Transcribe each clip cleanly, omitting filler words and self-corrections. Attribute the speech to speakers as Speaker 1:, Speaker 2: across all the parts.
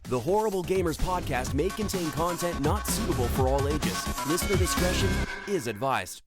Speaker 1: The Horrible Gamers podcast may contain content not suitable for all ages. Listener discretion is advised.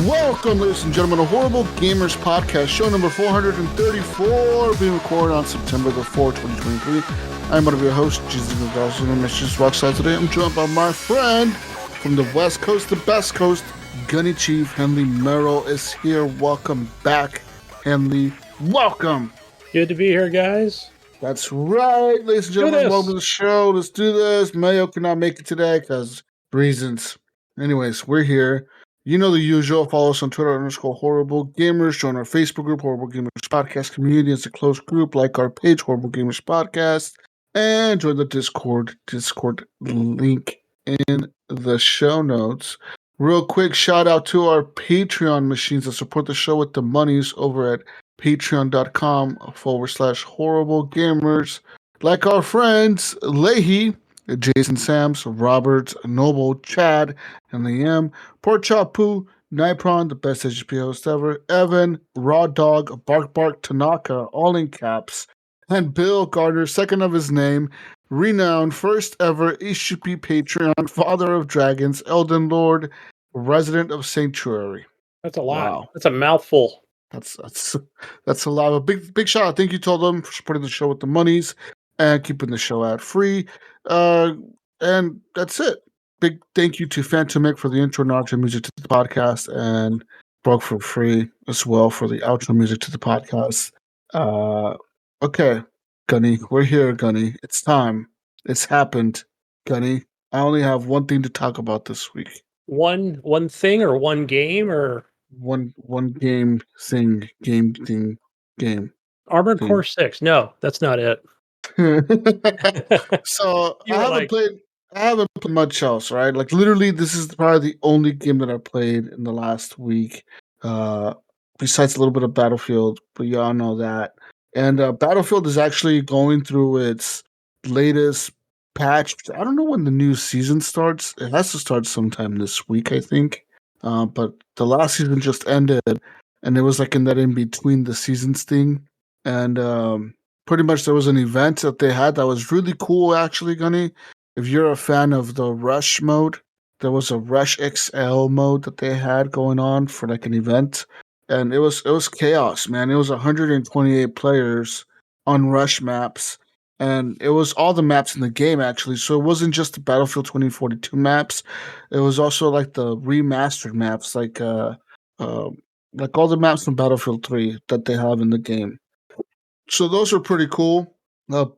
Speaker 2: Welcome, ladies and gentlemen, to Horrible Gamers podcast, show number 434, being recorded on September the 4th, 2023. I'm one of your hosts, Jesus Gonzalez, and Mr. Rockside. Today I'm joined by my friend from the West Coast, the best coast, Gunny Chief Henley Merrill is here. Welcome back, Henley. Welcome.
Speaker 3: Good to be here, guys.
Speaker 2: That's right, ladies and gentlemen. Welcome to the show. Let's do this. Mayo cannot make it today because reasons. Anyways, we're here. You know the usual. Follow us on Twitter _Horrible Gamers. Join our Facebook group, Horrible Gamers Podcast Community. It's a close group. Like our page, Horrible Gamers Podcast. And join the Discord link in the show notes. Real quick shout out to our Patreon machines that support the show with the monies over at patreon.com/horrible gamers. Like our friends Leahy, Jason Sams, Robert, Noble, Chad, and Liam, Pork Poo, Nipron, the best HGP host ever, Evan, Raw Dog, Bark Tanaka, all in caps, and Bill Gardner, second of his name, renowned first ever HGP Patreon, Father of Dragons, Elden Lord, resident of Sanctuary.
Speaker 3: That's a lot.
Speaker 2: Wow.
Speaker 3: That's a mouthful.
Speaker 2: That's a lot. A big shout out. Thank you to them for supporting the show with the monies and keeping the show ad free. And that's it. Big thank you to Phantom Mick for the intro and outro music to the podcast, and Broke for free as well for the outro music to the podcast. Okay, Gunny, we're here, Gunny. It's time. It's happened, Gunny. I only have one thing to talk about this week.
Speaker 3: One thing or one game or
Speaker 2: one game thing.
Speaker 3: Armored Core 6. No, that's not it.
Speaker 2: So I haven't played much else, right? Like literally this is probably the only game that I played in the last week. Besides a little bit of Battlefield, but y'all know that. And Battlefield is actually going through its latest patch. I don't know when the new season starts. It has to start sometime this week, I think. But the last season just ended, and it was like in that in between the seasons thing. And pretty much there was an event that they had that was really cool, actually, Gunny. If you're a fan of the Rush mode, there was a Rush XL mode that they had going on for like an event. And it was chaos, man. It was 128 players on Rush maps. And it was all the maps in the game, actually. So it wasn't just the Battlefield 2042 maps. It was also like the remastered maps, like all the maps from Battlefield 3 that they have in the game. So those were pretty cool.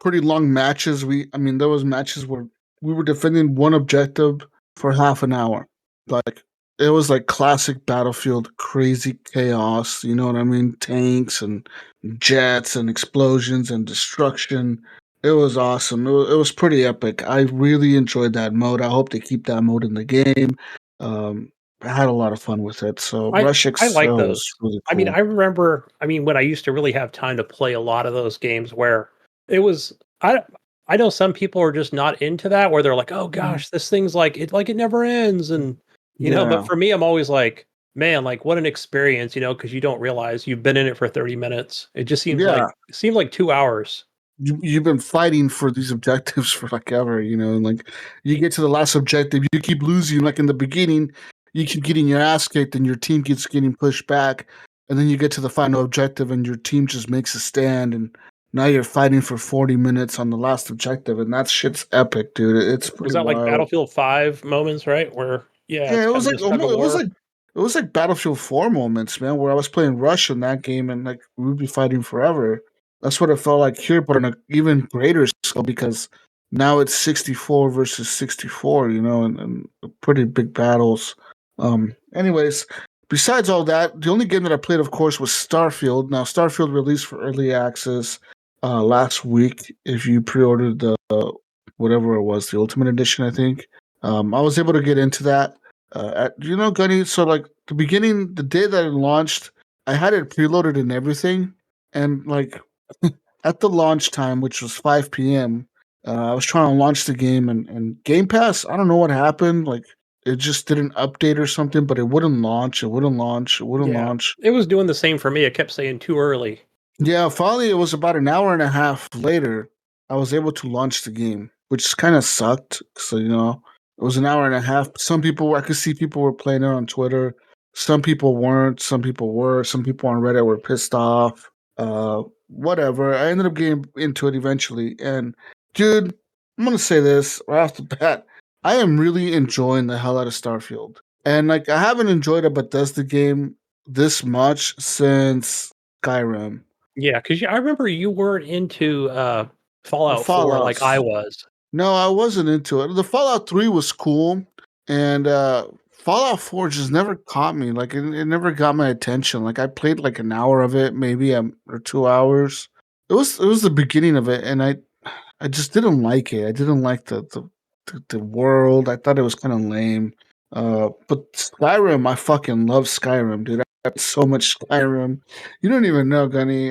Speaker 2: Pretty long matches. There was matches where we were defending one objective for half an hour. Like it was like classic Battlefield crazy chaos. You know what I mean? Tanks and jets and explosions and destruction. It was awesome. It was pretty epic. I really enjoyed that mode. I hope they keep that mode in the game. I had a lot of fun with it. So Rush XL
Speaker 3: I like those.
Speaker 2: was really cool.
Speaker 3: I remember when I used to really have time to play a lot of those games where it was I know some people are just not into that, where they're like, oh gosh, this thing's like it never ends, and you know, but for me I'm always like, man, like what an experience, because you don't realize you've been in it for 30 minutes. It just seemed like 2 hours.
Speaker 2: You've been fighting for these objectives for like ever, and like you get to the last objective, you keep losing. Like in the beginning, you keep getting your ass kicked and your team keeps getting pushed back, and then you get to the final objective and your team just makes a stand, and now you're fighting for 40 minutes on the last objective, and that shit's epic, dude. It's pretty
Speaker 3: was that
Speaker 2: wild.
Speaker 3: Like Battlefield 5 moments, right? Where
Speaker 2: it was like Battlefield 4 moments, man, where I was playing Rush in that game and like we would be fighting forever. That's what it felt like here, but on an even greater scale, because now it's 64 versus 64, and pretty big battles. Anyways, besides all that, the only game that I played, of course, was Starfield. Now, Starfield released for early access last week. If you pre-ordered the whatever it was, the Ultimate Edition, I think. I was able to get into that. Gunny, so like the day that it launched, I had it preloaded and everything, and like at the launch time, which was 5 p.m., I was trying to launch the game, and Game Pass, I don't know what happened. Like, it just didn't update or something, but it wouldn't launch. It wouldn't launch.
Speaker 3: It was doing the same for me. It kept saying too early.
Speaker 2: Yeah, finally, it was about an hour and a half later. I was able to launch the game, which kind of sucked. So it was an hour and a half. Some people, I could see people were playing it on Twitter. Some people weren't. Some people were. Some people on Reddit were pissed off. Whatever. I ended up getting into it eventually, and dude, I'm gonna say this right off the bat. I am really enjoying the hell out of Starfield, and like I haven't enjoyed a Bethesda game this much since Skyrim.
Speaker 3: Yeah, because I remember you weren't into
Speaker 2: The
Speaker 3: Fallout 4 like I
Speaker 2: Fallouts.
Speaker 3: was.
Speaker 2: No, I wasn't into it. The Fallout 3 was cool, and Fallout 4 just never caught me. Like it never got my attention. Like I played like an hour of it, maybe or 2 hours. It was the beginning of it, and I just didn't like it. I didn't like the world. I thought it was kind of lame. But Skyrim, I fucking love Skyrim, dude. I played so much Skyrim. You don't even know, Gunny.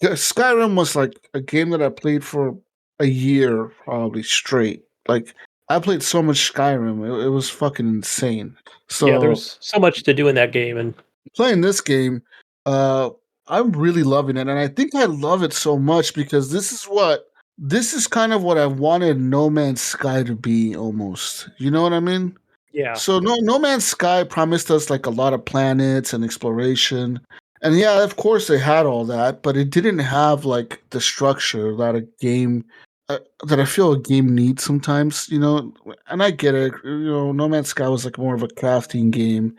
Speaker 2: Skyrim was like a game that I played for a year, probably straight. Like I played so much Skyrim, it was fucking insane.
Speaker 3: Yeah,
Speaker 2: So
Speaker 3: there's so much to do in that game, and
Speaker 2: playing this game, uh, I'm really loving it, and I think I love it so much because this is kind of what I wanted No Man's Sky to be almost. You know what I mean?
Speaker 3: yeah,
Speaker 2: So No Man's Sky promised us like a lot of planets and exploration. And yeah, of course they had all that, but it didn't have like the structure that a game that I feel a game needs sometimes, And I get it, No Man's Sky was like more of a crafting game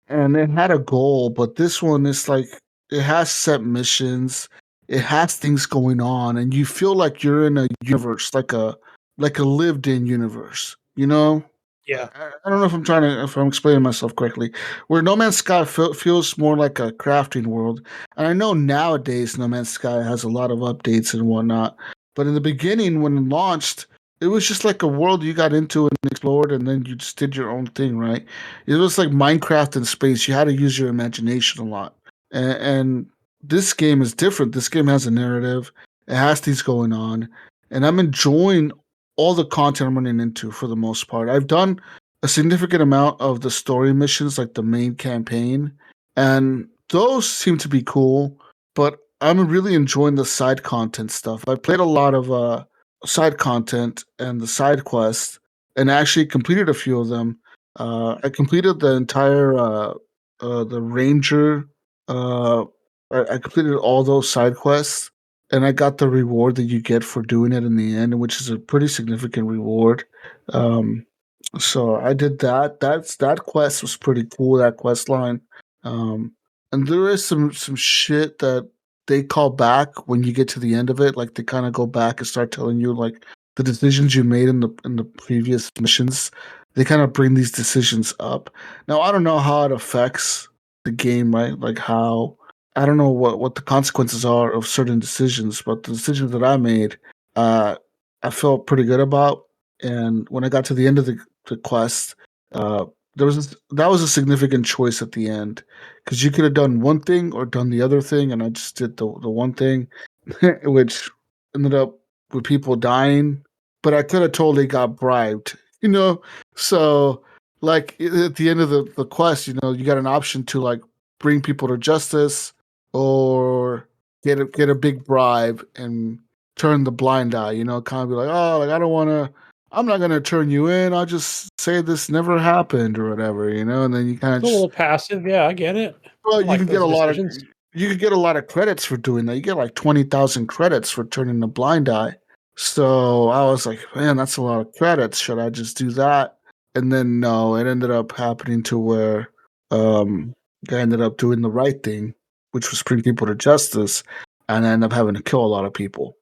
Speaker 2: and it had a goal, but this one is like it has set missions, it has things going on, and you feel like you're in a universe, like a lived in universe, you know?
Speaker 3: yeah,
Speaker 2: I don't know if I'm explaining myself correctly. Where No Man's Sky feels more like a crafting world, and I know nowadays No Man's Sky has a lot of updates and whatnot. But in the beginning, when it launched, it was just like a world you got into and explored, and then you just did your own thing, right? It was like Minecraft in space. You had to use your imagination a lot, and this game is different. This game has a narrative. It has things going on, and I'm enjoying all the content I'm running into for the most part. I've done a significant amount of the story missions, like the main campaign, and those seem to be cool. But I'm really enjoying the side content stuff. I played a lot of side content and the side quests, and actually completed a few of them. I completed the entire the ranger. Uh, I completed all those side quests, and I got the reward that you get for doing it in the end, which is a pretty significant reward. Um, so I did that. That quest was pretty cool. That quest line, um, and there is some shit that they call back when you get to the end of it. Like they kind of go back and start telling you like the decisions you made in the previous missions. They kind of bring these decisions up. Now I don't know how it affects the game, right? Like how I don't know what the consequences are of certain decisions, but the decisions that I made, uh, I felt pretty good about. And when I got to the end of the quest, uh, that was a significant choice at the end because you could have done one thing or done the other thing, and I just did the one thing, which ended up with people dying. But I could have totally got bribed, you know. So like at the end of the quest, you got an option to like bring people to justice or get a big bribe and turn the blind eye, kind of be like, oh, like I don't want to. I'm not gonna turn you in. I'll just say this never happened or whatever, and then you kind of
Speaker 3: it's a
Speaker 2: just
Speaker 3: little passive. Yeah, I get it.
Speaker 2: well,
Speaker 3: I like those decisions.
Speaker 2: you could get a lot of credits for doing that. You get like 20,000 credits for turning the blind eye. So I was like, man, that's a lot of credits. Should I just do that? And then no, it ended up happening to where um I ended up doing the right thing, which was bring people to justice, and I ended up having to kill a lot of people.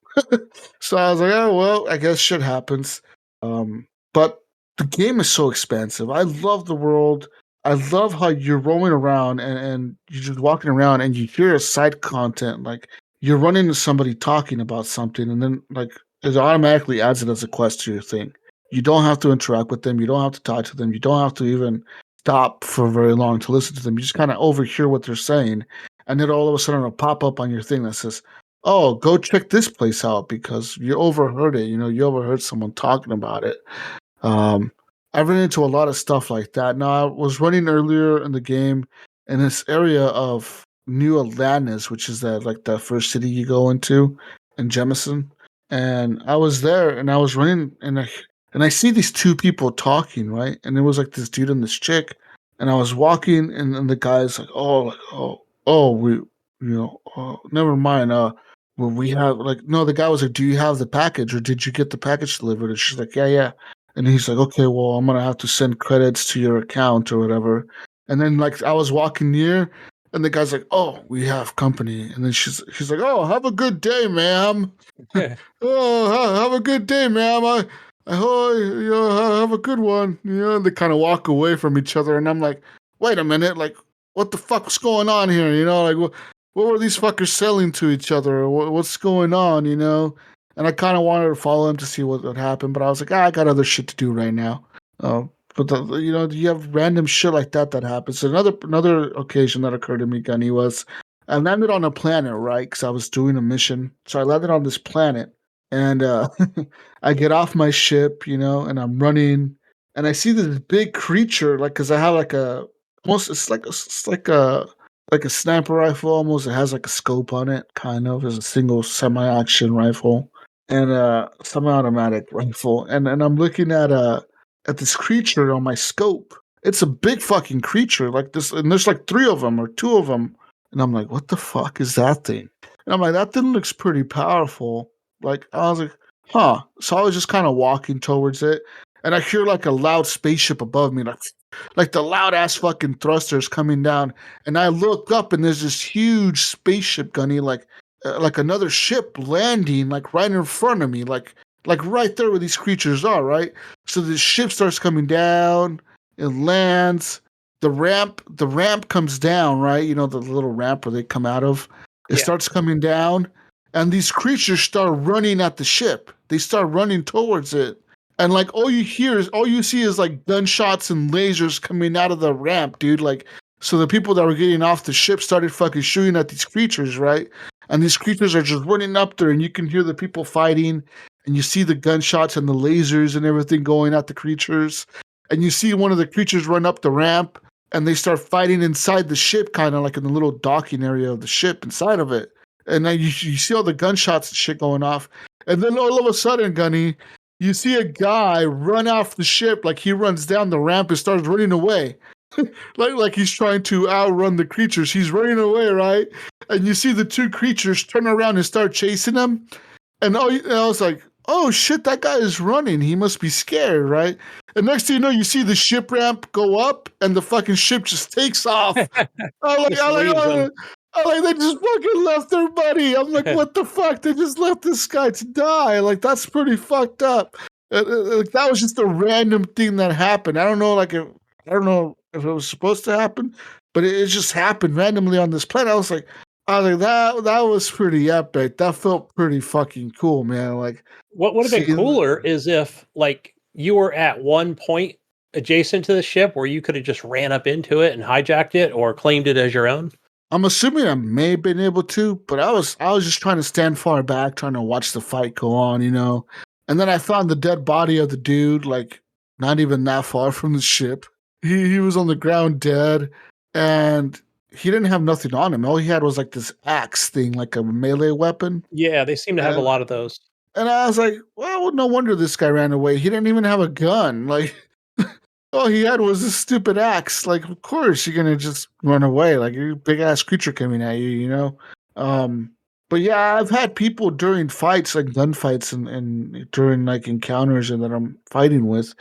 Speaker 2: So I was like, oh well, I guess shit happens. But the game is so expansive. I love the world. I love how you're roaming around and you're just walking around and you hear a side content like you're running into somebody talking about something and then like it automatically adds it as a quest to your thing. You don't have to interact with them. You don't have to talk to them. You don't have to even stop for very long to listen to them. You just kind of overhear what they're saying, and then all of a sudden it'll pop up on your thing that says, "Oh, go check this place out because you overheard it. You overheard someone talking about it." Um, I've run into a lot of stuff like that. Now, I was running earlier in the game in this area of New Atlantis, which is the first city you go into in Jemison. And I was there, and I was running, and I see these two people talking, right? And it was like this dude and this chick, and I was walking, and the guy's like, we, never mind. Well, we have like no. The guy was like, "Do you have the package, or did you get the package delivered?" And she's like, "Yeah, yeah." And he's like, "Okay, well, I'm gonna have to send credits to your account or whatever." And then like I was walking near, and the guy's like, "Oh, we have company." And then she's like, "Oh, have a good day, ma'am." Oh, have a good day, ma'am. Have a good one. And they kind of walk away from each other, and I'm like, wait a minute, like, what the fuck's going on here? Like, what were these fuckers selling to each other? What's going on? And I kind of wanted to follow him to see what would happen, but I was like, I got other shit to do right now. But you have random shit like that happens. Another occasion that occurred to me, Gunny, was I landed on a planet, right? Because I was doing a mission, so I landed on this planet, and I get off my ship, and I'm running, and I see this big creature, like, because I have like it's like a sniper rifle almost. It has like a scope on it, kind of. It's a single semi-action rifle and a semi-automatic rifle, and I'm looking at this creature on my scope. It's a big fucking creature, like this, and there's like three of them or two of them, and I'm like, what the fuck is that thing? And I'm like, that thing looks pretty powerful. Like, I was like, huh. So I was just kind of walking towards it, and I hear like a loud spaceship above me, like the loud ass fucking thrusters coming down. And I look up, and there's this huge spaceship, Gunny, like another ship landing, like right in front of me, like right there where these creatures are, right? So the ship starts coming down, it lands, the ramp comes down, right? The little ramp where they come out of. It
Speaker 3: Yeah.
Speaker 2: starts coming down, and these creatures start running at the ship. They start running towards it. And like all you see is like gunshots and lasers coming out of the ramp, dude. Like, so the people that were getting off the ship started fucking shooting at these creatures, right? And these creatures are just running up there, and you can hear the people fighting, and you see the gunshots and the lasers and everything going at the creatures. And you see one of the creatures run up the ramp, and they start fighting inside the ship, kind of like in the little docking area of the ship inside of it. And then you see all the gunshots and shit going off. And then all of a sudden, Gunny, you see a guy run off the ship, like he runs down the ramp and starts running away. like he's trying to outrun the creatures. He's running away, right? And you see the two creatures turn around and start chasing him. And I was like, oh shit, that guy is running. He must be scared, right? And next thing you know, you see the ship ramp go up, and the fucking ship just takes off. They just fucking left their buddy. I'm like, what the fuck? They just left this guy to die. Like, that's pretty fucked up. Like, that was just a random thing that happened. I don't know if it was supposed to happen, but it just happened randomly on this planet. I was like, that was pretty epic. That felt pretty fucking cool, man. Like,
Speaker 3: What would have been cooler is if like you were at one point adjacent to the ship where you could have just ran up into it and hijacked it or claimed it as your own.
Speaker 2: I'm assuming I may have been able to, but I was just trying to stand far back, trying to watch the fight go on, And then I found the dead body of the dude, like not even that far from the ship. He was on the ground dead, and he didn't have nothing on him. All he had was like this axe thing, like a melee weapon.
Speaker 3: Yeah, they seem to have a lot of those.
Speaker 2: And I was like, well, no wonder this guy ran away. He didn't even have a gun. Like, all he had was this stupid axe. Like, of course you're gonna just run away. Like, you're a big ass creature coming at you, But yeah, I've had people during fights, like gunfights and during like encounters and that I'm fighting with,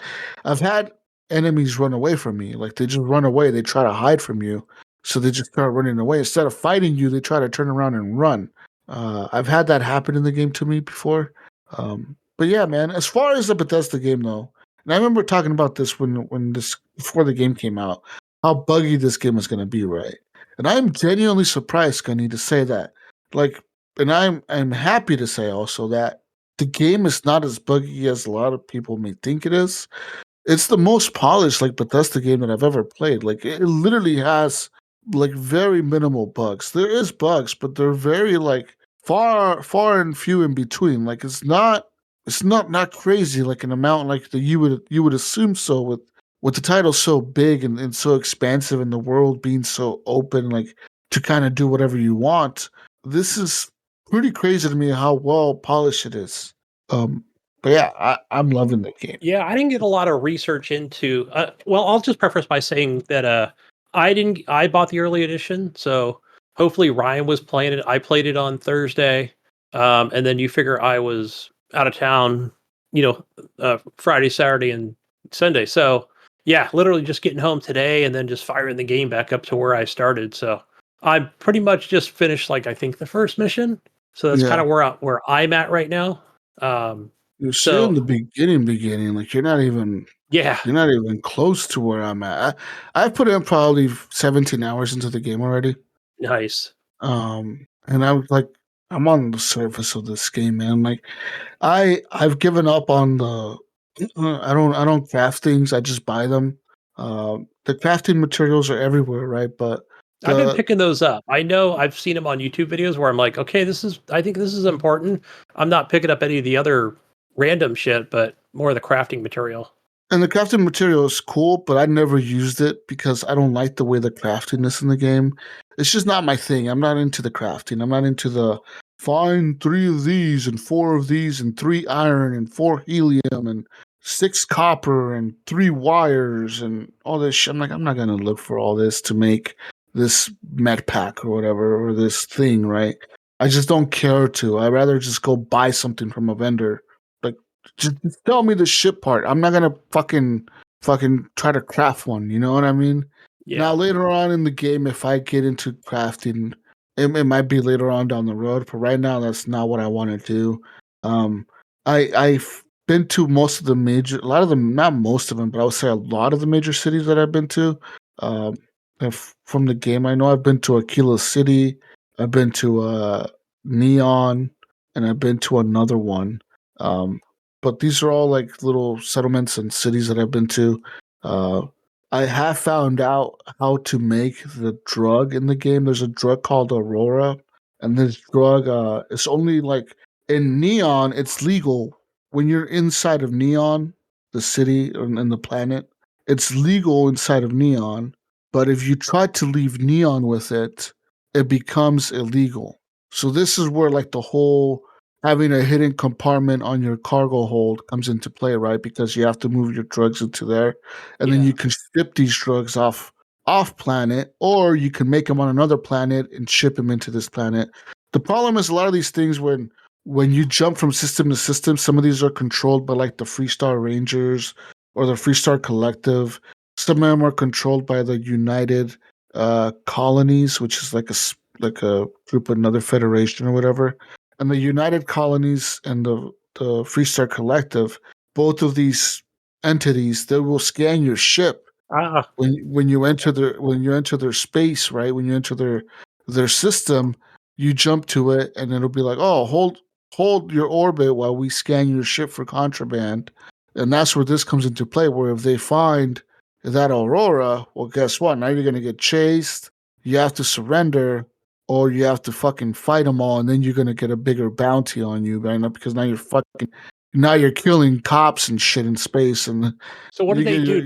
Speaker 2: I've had enemies run away from me. Like, they just run away. They try to hide from you. So they just start running away. Instead of fighting you, they try to turn around and run. I've had that happen in the game to me before. But yeah, man, as far as the Bethesda game though, and I remember talking about this when this before the game came out, how buggy this game was going to be, right? And I'm genuinely surprised, Gunny, to say that. Like, and I'm happy to say also that the game is not as buggy as a lot of people may think it is. It's the most polished like Bethesda game that I've ever played. Like, it literally has like very minimal bugs. There is bugs, but they're very like far and few in between. Like, it's not crazy like an amount like that you would assume so with the title so big and so expansive and the world being so open. Like, to kind of do whatever you want. This is pretty crazy to me how well polished it is. But yeah, I'm loving the game.
Speaker 3: Yeah, I didn't get a lot of research into. Well, I'll just preface by saying that I didn't. I bought the early edition, so hopefully Ryan was playing it. I played it on Thursday, and then you figure I was out of town, Friday, Saturday, and Sunday. So yeah, literally just getting home today, and then just firing the game back up to where I started. So I pretty much just finished, like, I think the first mission. So that's kind
Speaker 2: Yeah.
Speaker 3: of where I'm at right now.
Speaker 2: You're still in
Speaker 3: So
Speaker 2: the beginning. Like
Speaker 3: yeah,
Speaker 2: you're not even close to where I'm at. I've put in probably 17 hours into the game already.
Speaker 3: nice.
Speaker 2: And I'm on the surface of this game, man. Like I've given up on the I don't craft things. I just buy them. The crafting materials are everywhere, right? But
Speaker 3: I've been
Speaker 2: the
Speaker 3: picking those up. I know I've seen them on YouTube videos where I'm like, okay, I think this is important. I'm not picking up any of the other random shit, but more of the crafting material.
Speaker 2: and the crafting material is cool, but I never used it because I don't like the way the crafting is in the game. It's just not my thing. I'm not into the crafting. I'm not into the find 3 of these and 4 of these and 3 iron and 4 helium and 6 copper and 3 wires and all this shit. I'm like, I'm not gonna look for all this to make this med pack or whatever or this thing, right? I just don't care to. I'd rather just go buy something from a vendor. Like just tell me the shit part. I'm not gonna fucking try to craft one. You know what I mean? Now
Speaker 3: Yeah.
Speaker 2: later on in the game, if I get into crafting, it might be later on down the road. But right now, that's not what I want to do. Um, I've been to most of the a lot of them, not most of them, but I would say a lot of the major cities that I've been to. Um, from the game, I know I've been to Aquila City. I've been to Neon, and I've been to another one. Um, but these are all like little settlements and cities that I've been to. Uh, I have found out how to make the drug in the game. There's a drug called Aurora, and this drug is only like in Neon. It's legal when you're inside of Neon, the city and the planet. It's legal inside of Neon, but if you try to leave Neon with it, it becomes illegal. So this is where like the whole having a hidden compartment on your cargo hold comes into play, right? Because you have to move your drugs into there, and then
Speaker 3: Yeah.
Speaker 2: you can ship these drugs off planet, or you can make them on another planet and ship them into this planet. The problem is a lot of these things when you jump from system to system, some of these are controlled by like the Freestar Rangers or the Freestar Collective. Some of them are controlled by the United Colonies, which is like a group, another federation or whatever. And the United Colonies and the Freestar Collective, both of these entities, they will scan your ship
Speaker 3: Ah,
Speaker 2: when you enter their space, right? When you enter their system, you jump to it, and it'll be like, oh, hold your orbit while we scan your ship for contraband, and that's where this comes into play. Where if they find that Aurora, well, guess what? Now you're gonna get chased. You have to surrender, or you have to fucking fight them all, and then you're gonna get a bigger bounty on you, right? Because now you're killing cops and shit in space, and
Speaker 3: so what do
Speaker 2: you
Speaker 3: they
Speaker 2: get
Speaker 3: do?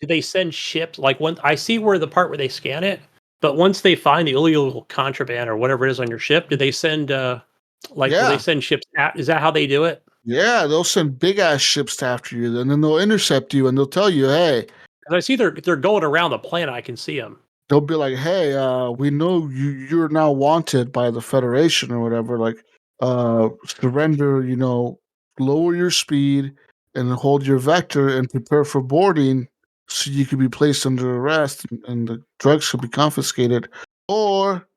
Speaker 3: Do they send ships, like, when I see where the part where they scan it, but once they find the illegal contraband or whatever it is on your ship, do they send will they
Speaker 2: yeah.
Speaker 3: send ships is that how they do it?
Speaker 2: Yeah, they'll send big ass ships after you, and then they'll intercept you and they'll tell you, hey,
Speaker 3: 'Cause I see they're going around the planet. I can see them.
Speaker 2: they'll be like, hey, we know you're now wanted by the Federation or whatever. Like, surrender, lower your speed and hold your vector and prepare for boarding so you can be placed under arrest and the drugs could be confiscated. Or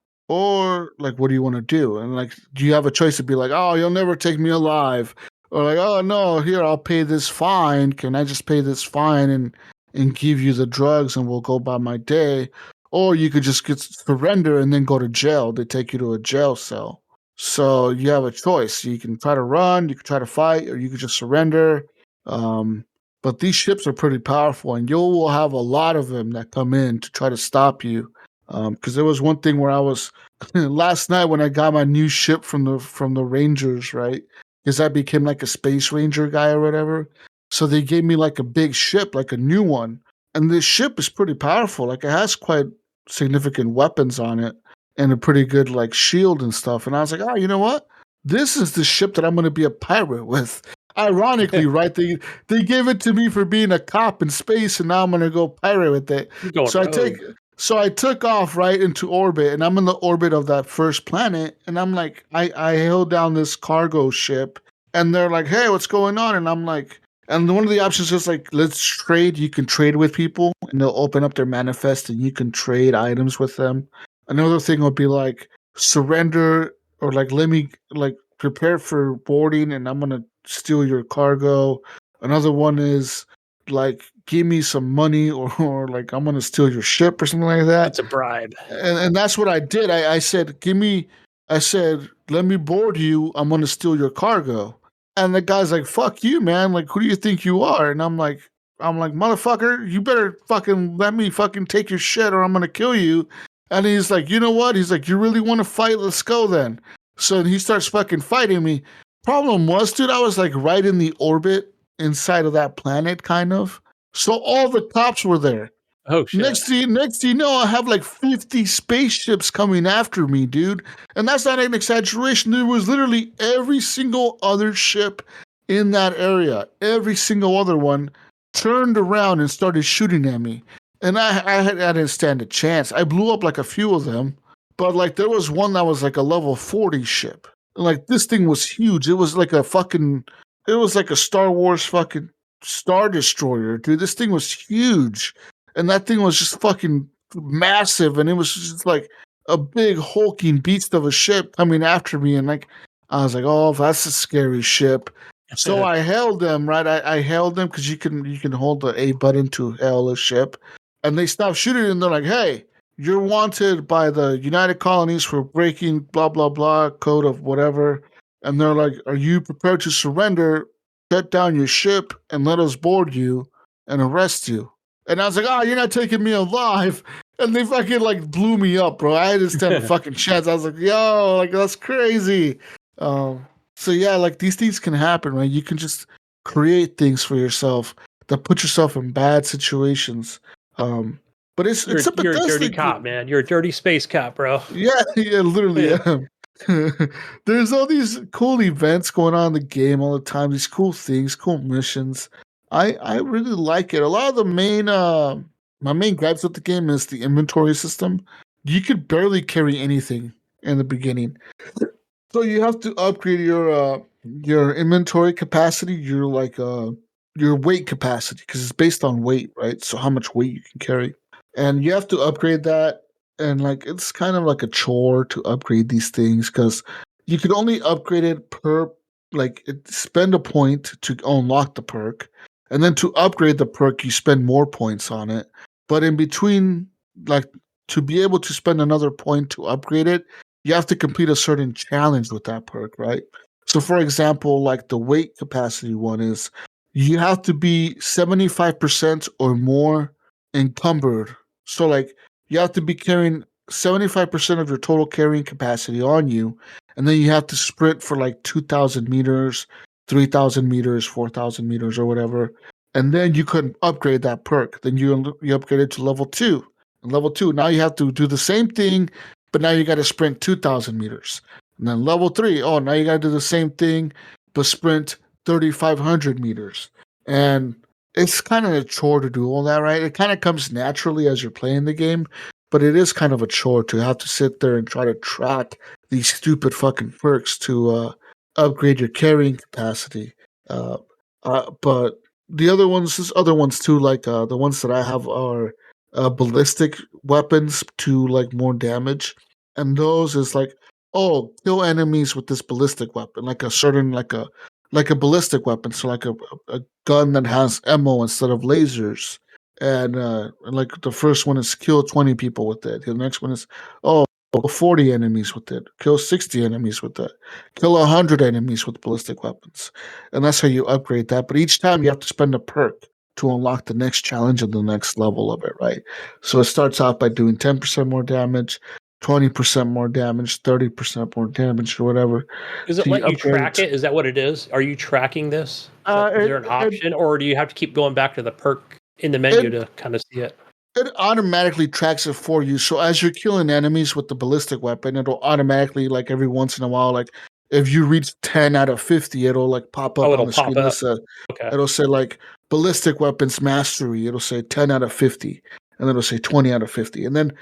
Speaker 2: like what do you want to do? And like do you have a choice to be like, oh, you'll never take me alive? Or like, oh no, here I'll pay this fine. Can I just pay this fine and give you the drugs and we'll go by my day? Or you could just surrender and then go to jail. They take you to a jail cell. So you have a choice. You can try to run, you can try to fight, or you could just surrender. Um, but these ships are pretty powerful, and you will have a lot of them that come in to try to stop you. Because there was one thing where I was last night when I got my new ship from the Rangers, right? Because I became like a space ranger guy or whatever. So they gave me like a big ship, like a new one, and this ship is pretty powerful. Like it has quite significant weapons on it. and a pretty good like shield and stuff. And I was like, oh, you know what? This is the ship that I'm going to be a pirate with. Ironically, right? They gave it to me for being a cop in space, and now I'm going to go pirate with it.
Speaker 3: You're going
Speaker 2: So
Speaker 3: rogue.
Speaker 2: I took off right into orbit, and I'm in the orbit of that first planet, and I'm like, I held down this cargo ship, and they're like, hey, what's going on? And I'm like, and one of the options is like, let's trade. You can trade with people, and they'll open up their manifest, and you can trade items with them. Another thing would be like surrender, or like let me like prepare for boarding, and I'm gonna steal your cargo. Another one is like give me some money, or like I'm gonna steal your ship or something like that.
Speaker 3: It's a bribe.
Speaker 2: And that's what I did. I said, I said, let me board you. I'm gonna steal your cargo. And the guy's like, fuck you, man. Like, who do you think you are? And I'm like, motherfucker, you better fucking let me fucking take your shit or I'm gonna kill you. And he's like, you know what? He's like, you really want to fight? Let's go then. So he starts fucking fighting me. Problem was, dude, I was like right in the orbit inside of that planet, kind of. So all the cops were there.
Speaker 3: Oh shit.
Speaker 2: Next thing you know, I have like 50 spaceships coming after me, dude. And that's not an exaggeration. There was literally every single other ship in that area, every single other one turned around and started shooting at me. And I didn't stand a chance. I blew up like a few of them, but like there was one that was like a level 40 ship. And like this thing was huge. It was like a Star Wars fucking Star Destroyer, dude. This thing was huge. And that thing was just fucking massive, and it was just like a big hulking beast of a ship coming after me. And like I was like, oh, that's a scary ship. So I held them, right? I held them because you can hold the A button to hail a ship, and they stopped shooting. And they're like, hey, you're wanted by the United Colonies for breaking blah blah blah code of whatever. And they're like, are you prepared to surrender, shut down your ship, and let us board you and arrest you? And I was like, oh, you're not taking me alive. And they fucking like blew me up, bro. I didn't stand a fucking chance. I was like, yo, like that's crazy. So yeah, like these things can happen, right? You can just create things for yourself that put yourself in bad situations. But it's
Speaker 3: You're a dirty
Speaker 2: sympathetic.
Speaker 3: cop, man. You're a dirty space cop, bro.
Speaker 2: Yeah, literally. There's all these cool events going on in the game all the time. These cool things, cool missions. I really like it. A lot of the my main gripes with the game is the inventory system. You could barely carry anything in the beginning, so you have to upgrade your inventory capacity, your weight capacity, because it's based on weight, right? So how much weight you can carry, and you have to upgrade that. And like it's kind of like a chore to upgrade these things because you could only upgrade it per spend a point to unlock the perk, and then to upgrade the perk you spend more points on it. But in between, like to be able to spend another point to upgrade it, you have to complete a certain challenge with that perk, right? So for example, like the weight capacity one is you have to be 75% or more encumbered. So like you have to be carrying 75% of your total carrying capacity on you, and then you have to sprint for like 2,000 meters, 3,000 meters, 4,000 meters, or whatever. And then you can upgrade that perk. Then you upgrade it to level 2. And level 2, now you have to do the same thing, but now you got to sprint 2,000 meters. And then level 3, oh, now you got to do the same thing, but sprint 3,500 meters. And it's kind of a chore to do all that, right? It kind of comes naturally as you're playing the game, but it is kind of a chore to have to sit there and try to track these stupid fucking perks to upgrade your carrying capacity. But the other ones too, like the ones that I have are ballistic weapons to like more damage, and those is like, oh, kill enemies with this ballistic weapon, like a certain like a ballistic weapon, so like a gun that has ammo instead of lasers. And like the first one is kill 20 people with it. The next one is, oh, 40 enemies with it. Kill 60 enemies with it. Kill 100 enemies with ballistic weapons. And that's how you upgrade that. But each time you have to spend a perk to unlock the next challenge and the next level of it, right? So it starts out by doing 10% more damage, 20% more damage, 30% more damage, or whatever.
Speaker 3: Does it
Speaker 2: So
Speaker 3: let you
Speaker 2: upgrade
Speaker 3: track it? Is that what it is? Are you tracking this? Is there an
Speaker 2: it,
Speaker 3: option, or do you have to keep going back to the perk in the menu to kind of see it?
Speaker 2: it automatically tracks it for you. So as you're killing enemies with the ballistic weapon, it'll automatically, like every once in a while, like if you reach 10 out of 50, it'll like pop
Speaker 3: Oh,
Speaker 2: up on
Speaker 3: it'll
Speaker 2: the
Speaker 3: pop
Speaker 2: screen.
Speaker 3: up. Okay.
Speaker 2: It'll say like ballistic weapons mastery. It'll say 10 out of 50, and then it'll say 20 out of 50. And then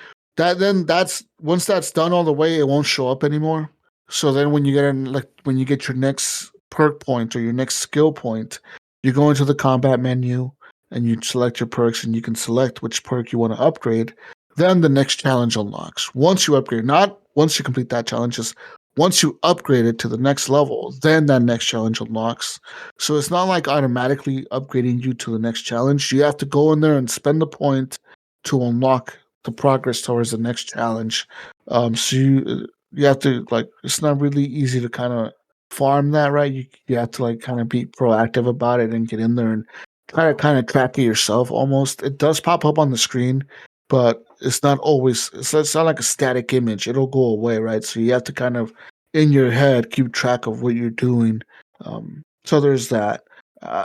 Speaker 2: that's once that's done all the way, it won't show up anymore. So then when you get when you get your next perk point or your next skill point, you go into the combat menu and you select your perks and you can select which perk you want to upgrade. Then the next challenge unlocks. Once you upgrade, not once you complete that challenge, just once you upgrade it to the next level, then that next challenge unlocks. So it's not like automatically upgrading you to the next challenge. You have to go in there and spend the point to unlock the progress towards the next challenge. So you have to like it's not really easy to kind of farm that, right? You have to like kind of be proactive about it and get in there and try to kind of track it yourself almost. It does pop up on the screen, but it's not always it's not like a static image. It'll go away, right? So you have to kind of in your head keep track of what you're doing. So there's that. Uh,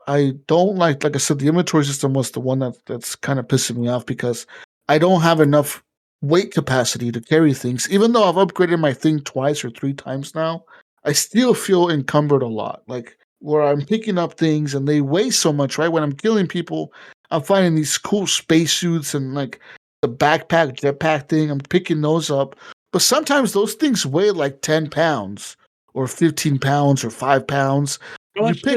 Speaker 2: I don't like I said, the inventory system was the one that's kind of pissing me off because I don't have enough weight capacity to carry things. Even though I've upgraded my thing twice or three times now, I still feel encumbered a lot. Like where I'm picking up things and they weigh so much, right? When I'm killing people, I'm finding these cool spacesuits and like the backpack, jetpack thing. I'm picking those up. But sometimes those things weigh like 10 pounds or 15 pounds or 5 pounds.
Speaker 3: How
Speaker 2: You
Speaker 3: much
Speaker 2: pick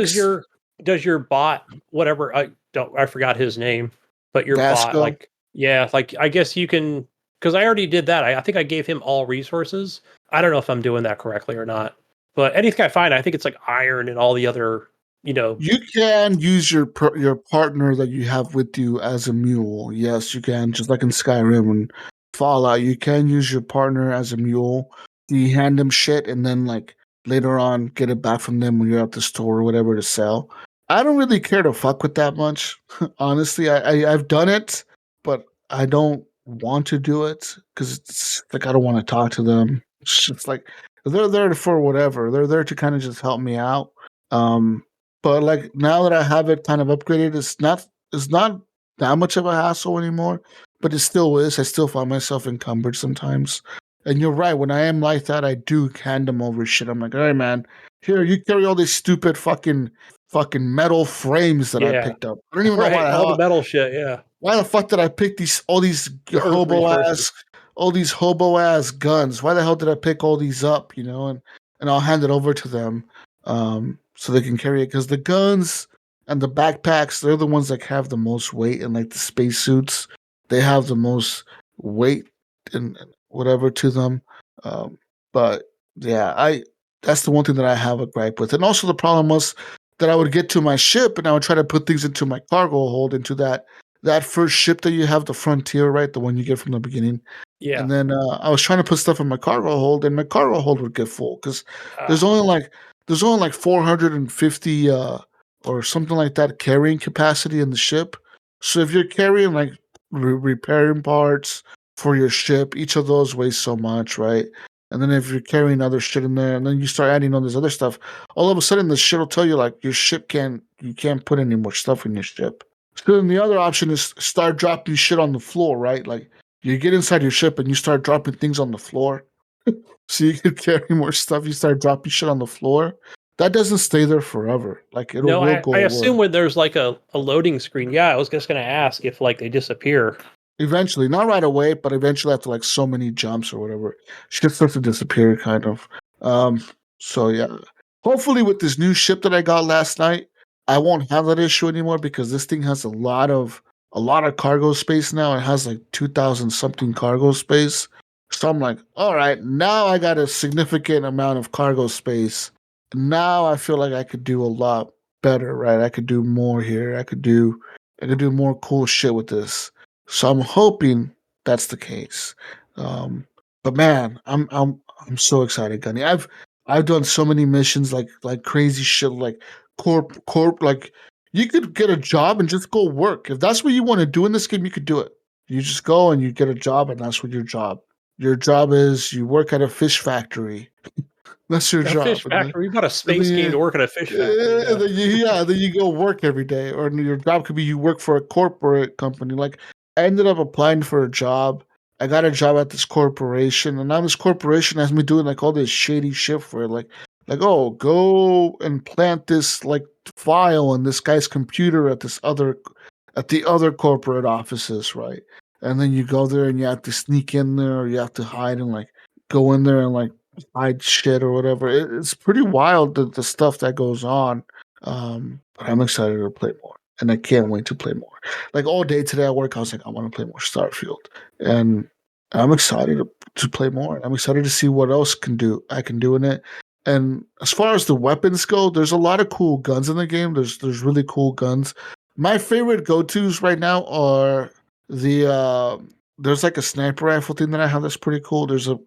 Speaker 3: does your bot, whatever, I forgot his name, but your bot,
Speaker 2: Gasco.
Speaker 3: like, yeah, like I guess you can, because I already did that. I think I gave him all resources. I don't know if I'm doing that correctly or not. But anything I find, I think it's like iron and all the other, you know.
Speaker 2: You can use your partner that you have with you as a mule. Yes, you can. Just like in Skyrim and Fallout, you can use your partner as a mule. You hand them shit and then like later on get it back from them when you're at the store or whatever to sell. I don't really care to fuck with that much. Honestly, I've done it, but I don't want to do it because it's like I don't want to talk to them. It's just like they're there for whatever. They're there to kind of just help me out. Um, but like now that I have it kind of upgraded, it's not that much of a hassle anymore. But it still is. I still find myself encumbered sometimes. And you're right. When I am like that, I do hand them over shit. I'm like, all right, man, here you carry all these stupid fucking metal frames that I
Speaker 3: Yeah,
Speaker 2: picked up. I don't even know
Speaker 3: right. All the metal shit. Yeah,
Speaker 2: why the fuck did I pick all these
Speaker 3: the earth resources.
Speaker 2: hobo ass guns? Why the hell did I pick all these up? And I'll hand it over to them, so they can carry it because the guns and the backpacks they're the ones that have the most weight and like the spacesuits they have the most weight and whatever to them. Um, but yeah, I that's the one thing that I have a gripe with, and also the problem was that I would get to my ship and I would try to put things into my cargo hold into that first ship that you have, the Frontier, right? The one you get from the beginning.
Speaker 3: Yeah.
Speaker 2: And then I was trying to put stuff in my cargo hold, and my cargo hold would get full because there's
Speaker 3: Ah,
Speaker 2: only like there's only like 450 or something like that carrying capacity in the ship. So if you're carrying like repairing parts for your ship, each of those weighs so much, right? And then if you're carrying other shit in there, and then you start adding all this other stuff, all of a sudden the shit will tell you like your ship you can't put any more stuff in your ship. So then the other option is start dropping shit on the floor, right? Like you get inside your ship and you start dropping things on the floor. So you can carry more stuff. You start dropping shit on the floor. That doesn't stay there forever. Like it
Speaker 3: no,
Speaker 2: will
Speaker 3: I
Speaker 2: go away.
Speaker 3: assume when there's like a loading screen. Yeah, I was just gonna ask if like they disappear.
Speaker 2: Eventually, not right away, but eventually after like so many jumps or whatever, shit starts to disappear kind of. Um, so yeah. Hopefully with this new ship that I got last night, I won't have that issue anymore because this thing has a lot of cargo space now. It has like 2,000 something cargo space. So I'm like, all right, now I got a significant amount of cargo space. Now I feel like I could do a lot better, right? I could do more here. I could do more cool shit with this. So I'm hoping that's the case. But man, I'm so excited, Gunny. I've done so many missions like crazy shit like corp like you could get a job and just go work. If that's what you want to do in this game, you could do it. You just go and you get a job and that's what your job. Your job is you work at a fish factory. That's your
Speaker 3: A fish
Speaker 2: job.
Speaker 3: factory. You got a
Speaker 2: And
Speaker 3: space game
Speaker 2: then,
Speaker 3: to work at a fish factory.
Speaker 2: and
Speaker 3: Yeah.
Speaker 2: then you go work every day, or your job could be you work for a corporate company. Like I ended up applying for a job. I got a job at this corporation, and now this corporation has me doing like all this shady shit for it, like oh, go and plant this like file on this guy's computer at the other corporate offices, right? And then you go there and you have to sneak in there, or you have to hide and like go in there and like hide shit or whatever. It's pretty wild the stuff that goes on. But I'm excited to play more, and I can't wait to play more. Like all day today at work, I was like, I want to play more Starfield, and I'm excited to play more. I'm excited to see what else I can do in it. And as far as the weapons go, there's a lot of cool guns in the game. There's really cool guns. My favorite go tos right now are the there's like a sniper rifle thing that I have that's pretty cool. There's a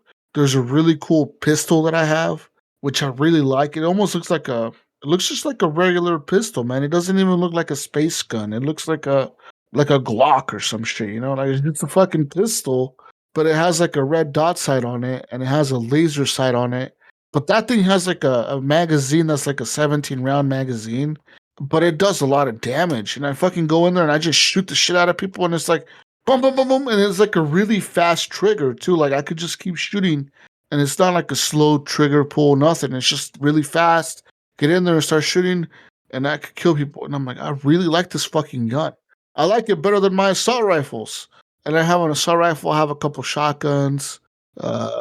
Speaker 2: really cool pistol that I have, which I really like. It looks just like a regular pistol, man. It doesn't even look like a space gun. It looks like a Glock or some shit, you know? Like it's a fucking pistol, but it has like a red dot sight on it and it has a laser sight on it. But that thing has like a magazine that's like a 17 round magazine, but it does a lot of damage. And I fucking go in there and I just shoot the shit out of people and it's like boom, boom, boom, boom. And it's like a really fast trigger too. Like I could just keep shooting and it's not like a slow trigger pull, nothing. It's just really fast. Get in there and start shooting and I could kill people. And I'm like, I really like this fucking gun. I like it better than my assault rifles. And I have an assault rifle. I have a couple shotguns. Uh,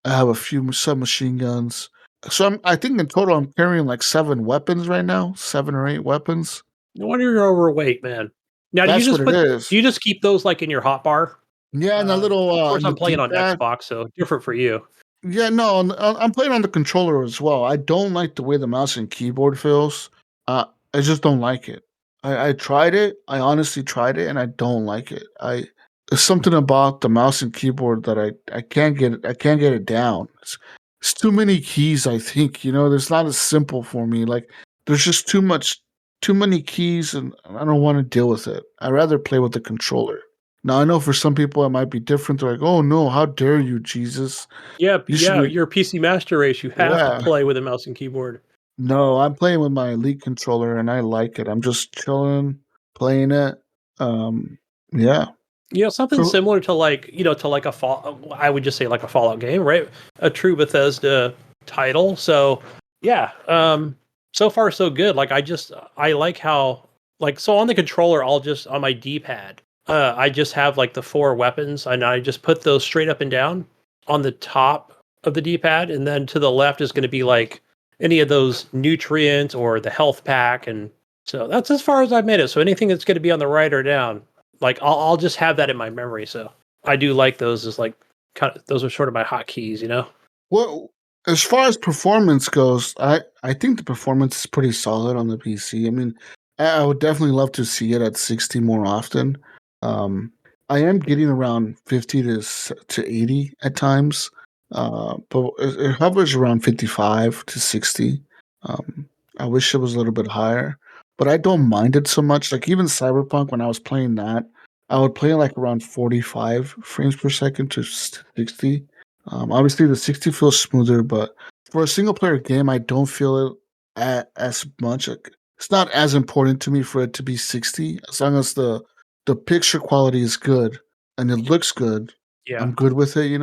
Speaker 2: I have a few submachine guns. So I think in total I'm carrying like 7 weapons right now, 7 or 8 weapons.
Speaker 3: No wonder you're overweight, man. Now,
Speaker 2: That's what it is.
Speaker 3: do you just keep those like in your hotbar?
Speaker 2: Yeah, and a little
Speaker 3: Of course,
Speaker 2: in the
Speaker 3: I'm playing on
Speaker 2: D-pad.
Speaker 3: Xbox, so different for you.
Speaker 2: Yeah, no, I'm playing on the controller as well. I don't like the way the mouse and keyboard feels. I just don't like it. I tried it. I honestly tried it, and I don't like it. There's something about the mouse and keyboard that I can't get it. I can't get it down. It's too many keys. I think there's not as simple for me. Like there's just too many keys, and I don't want to deal with it. I'd rather play with the controller. Now I know for some people it might be different. They're like, "Oh no, how dare you, Jesus?
Speaker 3: Yeah,
Speaker 2: You should
Speaker 3: yeah,
Speaker 2: be."
Speaker 3: you're a PC Master Race. You have to
Speaker 2: Yeah,
Speaker 3: play with a mouse and keyboard.
Speaker 2: no, I'm playing with my Elite controller and I like it. I'm just chilling, playing it. Yeah.
Speaker 3: You know, something
Speaker 2: So
Speaker 3: similar to to like a fall. I would just say like a Fallout game, right? A true Bethesda title. So yeah, so far so good. Like I like how so on the controller, I'll just on my D-pad, I just have like the 4 weapons, and I just put those straight up and down on the top of the D-pad, and then to the left is going to be like any of those nutrients or the health pack, and so that's as far as I've made it. So anything that's going to be on the right or down, like I'll just have that in my memory. So I do like those as like those are sort of my hotkeys, you know.
Speaker 2: well, as far as performance goes, I think the performance is pretty solid on the PC. I mean, I would definitely love to see it at 60 more often. Um, I am getting around 50 to 80 at times, but it hovers around 55 to 60. Um, I wish it was a little bit higher, but I don't mind it so much. Like even Cyberpunk, when I was playing that, I would play like around 45 frames per second to 60. Obviously, the 60 feels smoother, but for a single player game, I don't feel it as much. Like, it's not as important to me for it to be 60. As long as the picture quality is good and it looks good,
Speaker 3: Yeah.
Speaker 2: I'm good with it.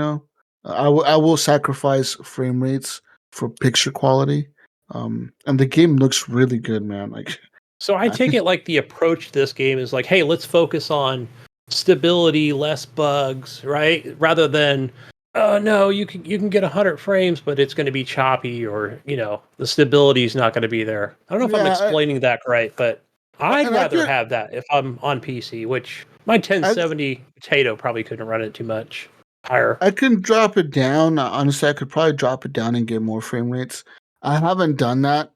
Speaker 2: I will sacrifice frame rates for picture quality. And the game looks really good, man. Like
Speaker 3: So I
Speaker 2: I
Speaker 3: take
Speaker 2: think,
Speaker 3: it like the approach to this game is like, hey, let's focus on stability, less bugs, right? Rather than, oh no, you can get 100 frames, but it's going to be choppy, or the stability is not going to be there. I don't know if I'm
Speaker 2: yeah,
Speaker 3: explaining that right, but I'd
Speaker 2: and I
Speaker 3: rather
Speaker 2: could
Speaker 3: have that if I'm on PC, which my
Speaker 2: I
Speaker 3: 1070 Potato probably couldn't run it too much higher.
Speaker 2: I can drop it down. Honestly, I could probably drop it down and get more frame rates. I haven't done that.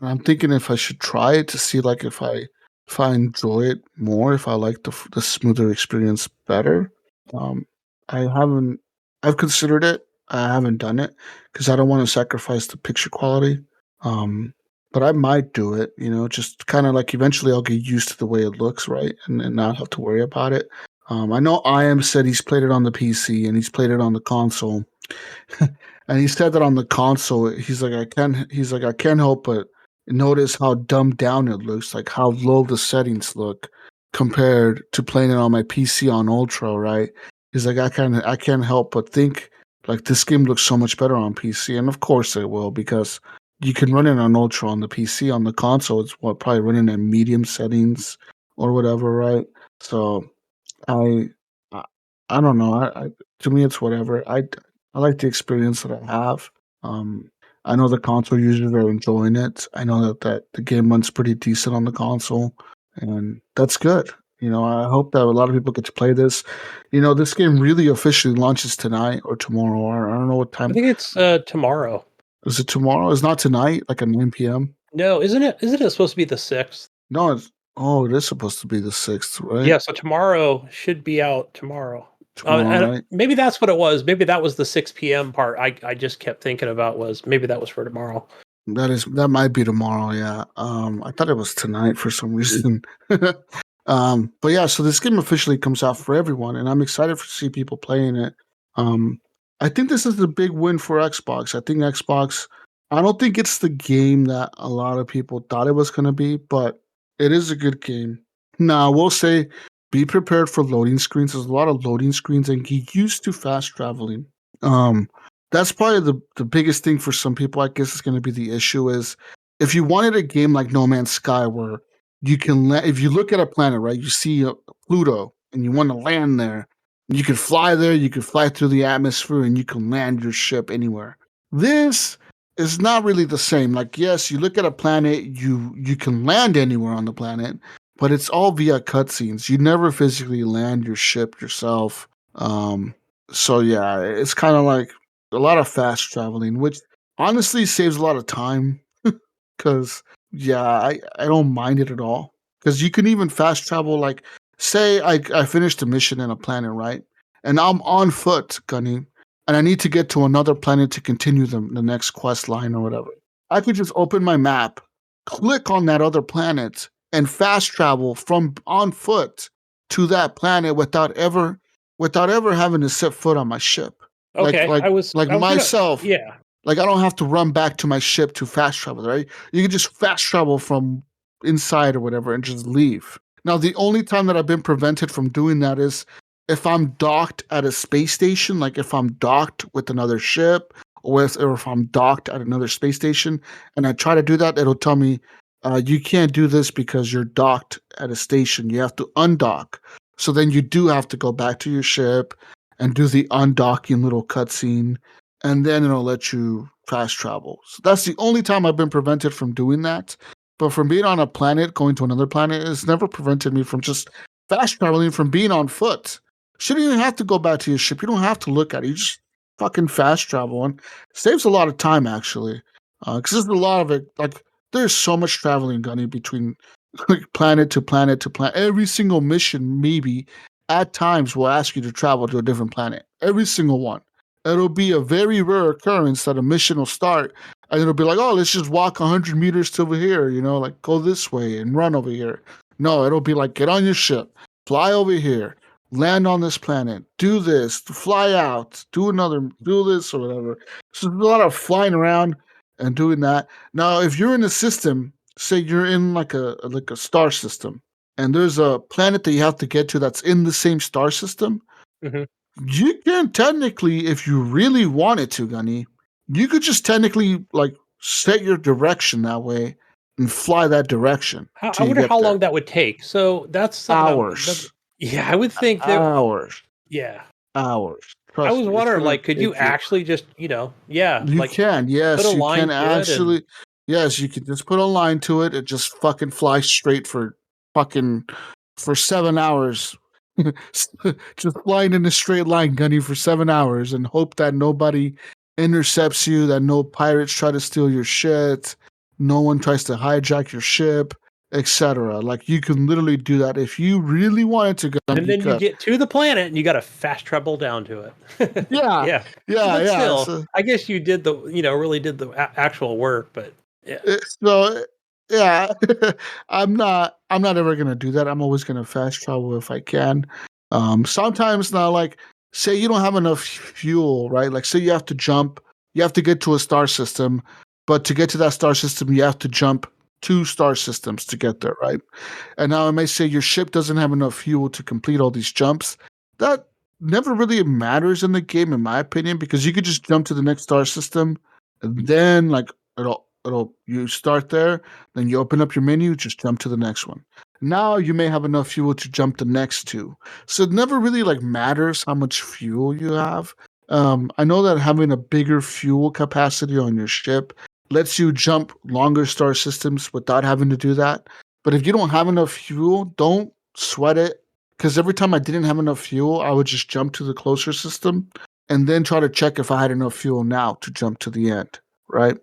Speaker 2: I'm thinking if I should try it to see like if I enjoy it more, if I like the smoother experience better. Um, I haven't. I've considered it. I haven't done it because I don't want to sacrifice the picture quality. Um, but I might do it. Just kind of like eventually I'll get used to the way it looks, right, and not have to worry about it. I know IM said he's played it on the PC and he's played it on the console, and he said that on the console, he's like I can't help but notice how dumbed down it looks, like how low the settings look, compared to playing it on my PC on Ultra, right? Is like I can't help but think like this game looks so much better on PC, and of course it will because you can run it on Ultra on the PC. On the console, it's probably running at medium settings or whatever, right? So I I, I don't know. I to me it's whatever. I like the experience that I have. Um, I know the console users are enjoying it. I know that the game runs pretty decent on the console, and that's good. I hope that a lot of people get to play this. This game really officially launches tonight or tomorrow. Or I don't know what
Speaker 3: I
Speaker 2: time.
Speaker 3: think it's tomorrow.
Speaker 2: Is it tomorrow? It's not tonight, like at 9 p.m.
Speaker 3: No, isn't it? Isn't it supposed to be the 6th?
Speaker 2: No, it is supposed to be the 6th, right?
Speaker 3: Yeah, so tomorrow should be out tomorrow.
Speaker 2: Tomorrow,
Speaker 3: And
Speaker 2: right?
Speaker 3: maybe that's what it was. Maybe that was the 6 p.m. part. I just kept thinking about was maybe that was for tomorrow.
Speaker 2: That might be tomorrow, yeah. I thought it was tonight for some reason. But yeah, so this game officially comes out for everyone, and I'm excited to see people playing it. I think this is the big win for Xbox. I think Xbox. I don't think it's the game that a lot of people thought it was going to be, but it is a good game. Now, I will say, be prepared for loading screens. There's a lot of loading screens, and get used to fast traveling. Um, that's probably the biggest thing for some people. I guess is going to be the issue is if you wanted a game like No Man's Sky where you can if you look at a planet, right, you see Pluto and you want to land there, you can fly there, you can fly through the atmosphere, and you can land your ship anywhere. This is not really the same. Like, yes, you look at a planet, you can land anywhere on the planet, but it's all via cutscenes. You never physically land your ship yourself. So yeah, it's kind of like a lot of fast traveling, which honestly saves a lot of time. Because yeah, I don't mind it at all. Because you can even fast travel. Like, say I finished a mission in a planet, right, and I'm on foot, Gunny, and I need to get to another planet to continue the next quest line or whatever. I could just open my map, click on that other planet, and fast travel from on foot to that planet without ever having to set foot on my ship. Like
Speaker 3: Okay,
Speaker 2: like like
Speaker 3: I was gonna
Speaker 2: myself.
Speaker 3: yeah.
Speaker 2: Like I don't have to run back to my ship to fast travel, right? You can just fast travel from inside or whatever and just leave. Now, the only time that I've been prevented from doing that is if I'm docked at a space station, like if I'm docked with another ship or if I'm docked at another space station and I try to do that, it'll tell me, you can't do this because you're docked at a station. You have to undock. So then you do have to go back to your ship and do the undocking little cutscene, and then it'll let you fast travel. So that's the only time I've been prevented from doing that. But from being on a planet, going to another planet, it's never prevented me from just fast traveling from being on foot. Shouldn't even have to go back to your ship. You don't have to look at it. You just fucking fast travel, and saves a lot of time actually. Because there's a lot of it. Like there's so much traveling, Gunny, between planet to planet to planet. Every single mission, maybe at times, will ask you to travel to a different planet. Every single one. It'll be a very rare occurrence that a mission will start and it'll be like, oh, let's just walk 100 meters to over here, like go this way and run over here. No, it'll be like, get on your ship, fly over here, land on this planet, do this, fly out, do this or whatever. So there's a lot of flying around and doing that. Now, if you're in a system, say you're in like a star system, and there's a planet that you have to get to that's in the same star system,
Speaker 3: Mm-hmm.
Speaker 2: you can technically, if you really wanted to, Gunny, you could just technically like set your direction that way and fly that direction
Speaker 3: I
Speaker 2: till you
Speaker 3: wonder
Speaker 2: get
Speaker 3: how
Speaker 2: there.
Speaker 3: long that would take. So that's something
Speaker 2: Hours,
Speaker 3: yeah, I would think that
Speaker 2: hours,
Speaker 3: yeah.
Speaker 2: hours.
Speaker 3: I
Speaker 2: Trust
Speaker 3: was
Speaker 2: me, it's
Speaker 3: wondering,
Speaker 2: gonna
Speaker 3: like, could you
Speaker 2: take you.
Speaker 3: actually just, yeah,
Speaker 2: You
Speaker 3: like
Speaker 2: can,
Speaker 3: put a
Speaker 2: yes, you
Speaker 3: line
Speaker 2: can
Speaker 3: to it and
Speaker 2: actually. Yes, you can just put a line to it and just fucking fly straight fucking for 7 hours. Just flying in a straight line, Gunny, for 7 hours and hope that nobody intercepts you, that no pirates try to steal your shit, no one tries to hijack your ship, etc. Like you can literally do that if you really wanted to, Gunny.
Speaker 3: and
Speaker 2: You
Speaker 3: then you
Speaker 2: could.
Speaker 3: get to the planet and you got to fast travel down to it.
Speaker 2: Yeah,
Speaker 3: Yeah.
Speaker 2: yeah,
Speaker 3: But
Speaker 2: yeah.
Speaker 3: still,
Speaker 2: So,
Speaker 3: I guess you did really did the actual work, but yeah.
Speaker 2: So yeah, I'm not ever gonna do that. I'm always gonna fast travel if I can. Sometimes now, like say you don't have enough fuel, right? Like say you have to jump, you have to get to a star system, but to get to that star system, you have to jump 2 star systems to get there, right? And now I may say your ship doesn't have enough fuel to complete all these jumps. That never really matters in the game, in my opinion, because you could just jump to the next star system, and then like it'll you start there, then you open up your menu, just jump to the next one. Now you may have enough fuel to jump the next two. So it never really like matters how much fuel you have. I know that having a bigger fuel capacity on your ship lets you jump longer star systems without having to do that. But if you don't have enough fuel, don't sweat it. Because every time I didn't have enough fuel, I would just jump to the closer system and then try to check if I had enough fuel now to jump to the end, right?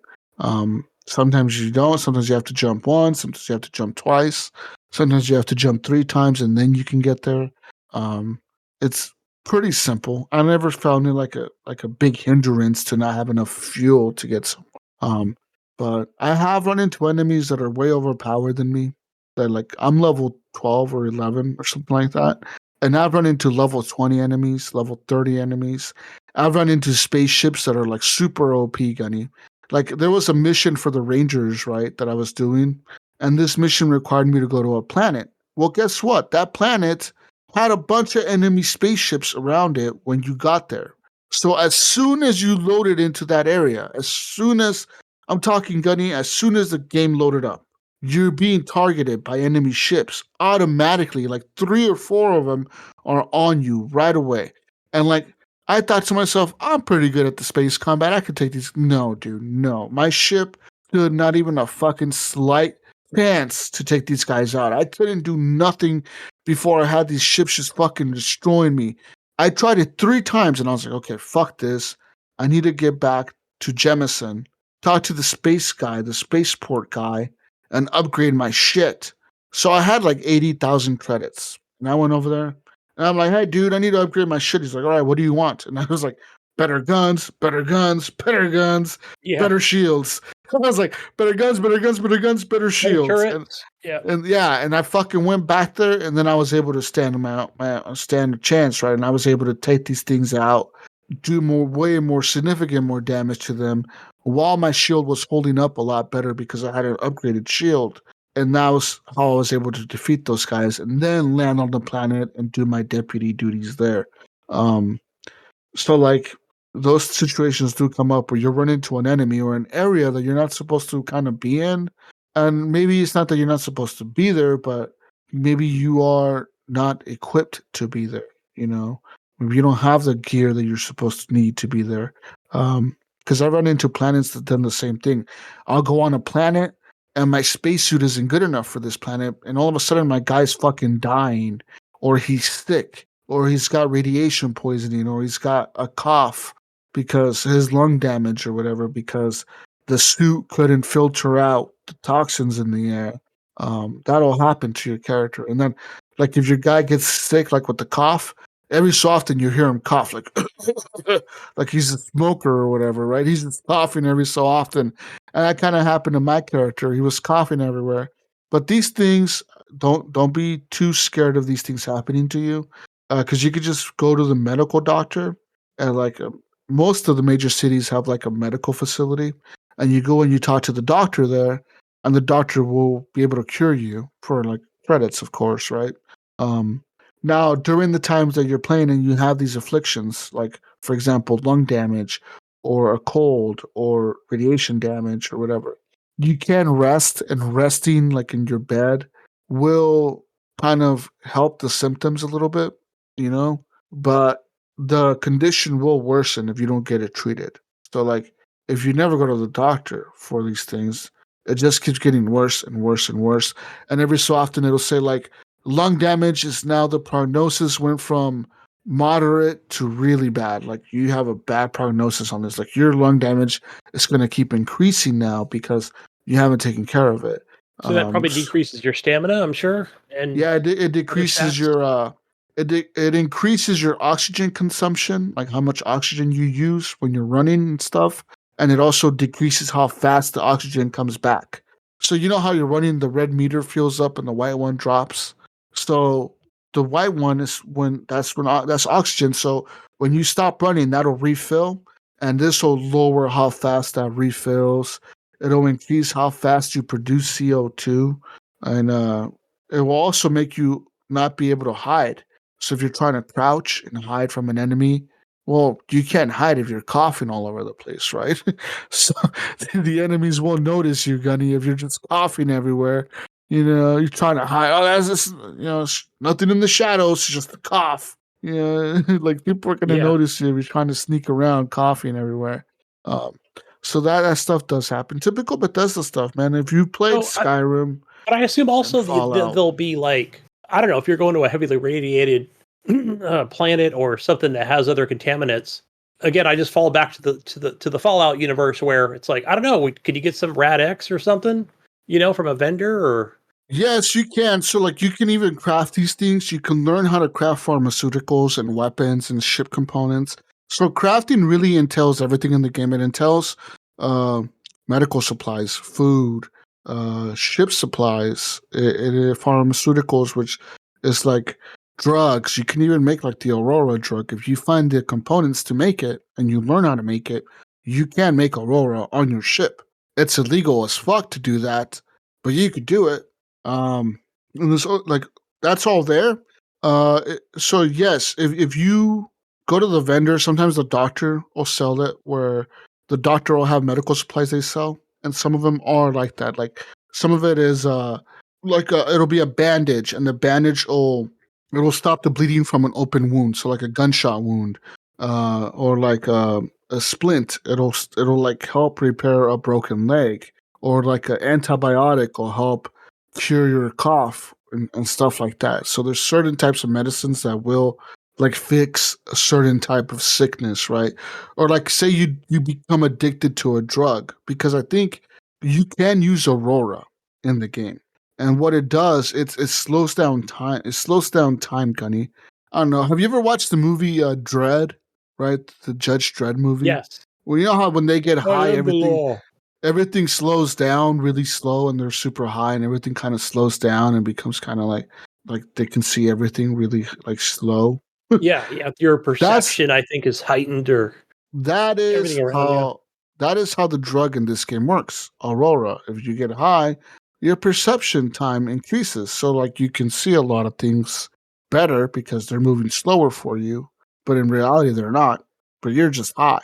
Speaker 2: Sometimes you don't. Sometimes you have to jump once. Sometimes you have to jump twice. Sometimes you have to jump 3 times and then you can get there. It's pretty simple. I never found it like a big hindrance to not have enough fuel to get some. But I have run into enemies that are way overpowered than me. That like I'm level 12 or 11 or something like that. And I've run into level 20 enemies, level 30 enemies. I've run into spaceships that are like super OP, Gunny. Like there was a mission for the Rangers, right, that I was doing. And this mission required me to go to a planet. Well, guess what? That planet had a bunch of enemy spaceships around it when you got there. So as soon as you loaded into that area, as soon as I'm talking Gunny, as soon as the game loaded up, you're being targeted by enemy ships automatically. Like 3 or 4 of them are on you right away. And like I thought to myself, I'm pretty good at the space combat. I could take these. No, dude, no. My ship stood not even a fucking slight chance to take these guys out. I couldn't do nothing before I had these ships just fucking destroying me. I tried it 3 times and I was like, okay, fuck this. I need to get back to Jemison, talk to the space guy, the spaceport guy, and upgrade my shit. So I had like 80,000 credits. And I went over there and I'm like, hey, dude, I need to upgrade my shit. He's like, all right, what do you want? And I was like, better guns, better guns, better guns,
Speaker 3: Yeah.
Speaker 2: better shields. I was like, better guns, better guns, better guns, better shields. And yeah, and I fucking went back there, and then I was able to stand stand a chance, right? And I was able to take these things out, do way more significant, more damage to them, while my shield was holding up a lot better because I had an upgraded shield. And that was how I was able to defeat those guys, and then land on the planet and do my deputy duties there. So like those situations do come up where you run into an enemy or an area that you're not supposed to kind of be in. And maybe it's not that you're not supposed to be there, but maybe you are not equipped to be there, you know? Maybe you don't have the gear that you're supposed to need to be there. Because I run into planets that done the same thing. I'll go on a planet and my spacesuit isn't good enough for this planet, and all of a sudden my guy's fucking dying, or he's sick, or he's got radiation poisoning, or he's got a cough because his lung damage or whatever, because the suit couldn't filter out the toxins in the air. That'll happen to your character. And then, like, if your guy gets sick, like with the cough, every so often you hear him cough, like, like he's a smoker or whatever, right? He's just coughing every so often. And that kind of happened to my character. He was coughing everywhere. But these things, don't be too scared of these things happening to you, because you could just go to the medical doctor, and like most of the major cities have like a medical facility, and you go and you talk to the doctor there, and the doctor will be able to cure you for like credits, of course, right? Um, Now, during the times that you're playing and you have these afflictions, like for example, lung damage, or a cold, or radiation damage, or whatever, you can rest, and resting like in your bed will kind of help the symptoms a little bit, you know, but the condition will worsen if you don't get it treated. So, like, if you never go to the doctor for these things, it just keeps getting worse and worse and worse. And every so often, it'll say, like, lung damage is now the prognosis went from moderate to really bad. Like, you have a bad prognosis on this. Like, your lung damage is going to keep increasing now because you haven't taken care of it.
Speaker 3: So that probably decreases your stamina, I'm sure. And
Speaker 2: yeah, it decreases your it increases your oxygen consumption, like how much oxygen you use when you're running and stuff, and it also decreases how fast the oxygen comes back. So you know how you're running, the red meter fills up and the white one drops. So the white one is when that's oxygen. So when you stop running, that'll refill, and this will lower how fast that refills. It'll increase how fast you produce CO2, and it will also make you not be able to hide. So if you're trying to crouch and hide from an enemy, well, you can't hide if you're coughing all over the place, right? So the enemies won't notice you, Gunny, if you're just coughing everywhere. You're trying to hide. Oh, that's just, nothing in the shadows, just a cough. Like people are gonna
Speaker 3: Yeah.
Speaker 2: notice you if you're trying to sneak around coughing everywhere. Um, so that stuff does happen. Typical Bethesda stuff, man. If you played
Speaker 3: So,
Speaker 2: Skyrim
Speaker 3: but I assume
Speaker 2: and
Speaker 3: also
Speaker 2: Fallout,
Speaker 3: there'll be like, I don't know, if you're going to a heavily radiated planet or something that has other contaminants. Again, I just fall back to the Fallout universe where it's like, I don't know, could you get some Rad X or something, from a vendor or?
Speaker 2: yes, you can. So, like, you can even craft these things. You can learn how to craft pharmaceuticals and weapons and ship components. So, crafting really entails everything in the game. It entails uh, medical supplies, food, ship supplies, pharmaceuticals, which is like drugs. You can even make like the Aurora drug. If you find the components to make it and you learn how to make it, you can make Aurora on your ship. It's illegal as fuck to do that, but you could do it. And there's like that's all there. So yes, if you go to the vendor, sometimes the doctor will sell it, where the doctor will have medical supplies they sell, and some of them are like that. Like some of it is it'll be a bandage, and the bandage it'll stop the bleeding from an open wound, so like a gunshot wound, or like a splint. It'll like help repair a broken leg, or like an antibiotic will help cure your cough and stuff like that. So there's certain types of medicines that will like fix a certain type of sickness, right? Or like say you become addicted to a drug, because I think you can use Aurora in the game. And what it does, it slows down time. It slows down time, Gunny. I don't know. Have you ever watched the movie Dread? Right, the Judge Dredd movie.
Speaker 3: Yes.
Speaker 2: Well, you know how when they get
Speaker 3: I
Speaker 2: high,
Speaker 3: am the law.
Speaker 2: everything slows down really slow, and they're super high, and everything kind of slows down and becomes kind of like they can see everything really like slow.
Speaker 3: Yeah, yeah. Your
Speaker 2: That's
Speaker 3: perception, I think, is heightened or
Speaker 2: that is
Speaker 3: everything around you.
Speaker 2: how that is how the drug in this game works. Aurora. If you get high, your perception time increases. So like you can see a lot of things better because they're moving slower for you, but in reality they're not. But you're just high.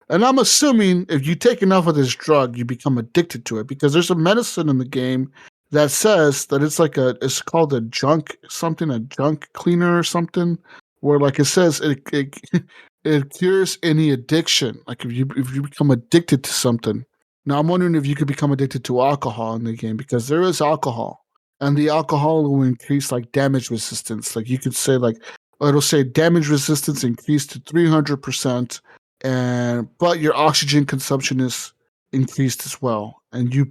Speaker 2: And I'm assuming if you take enough of this drug, you become addicted to it, because there's a medicine in the game that says that it's called a junk cleaner or something, where like it says it it cures any addiction. Like if you become addicted to something. Now I'm wondering if you could become addicted to alcohol in the game, because there is alcohol, and the alcohol will increase like damage resistance. Like you could say it'll say damage resistance increased to 300%, but your oxygen consumption is increased as well, and you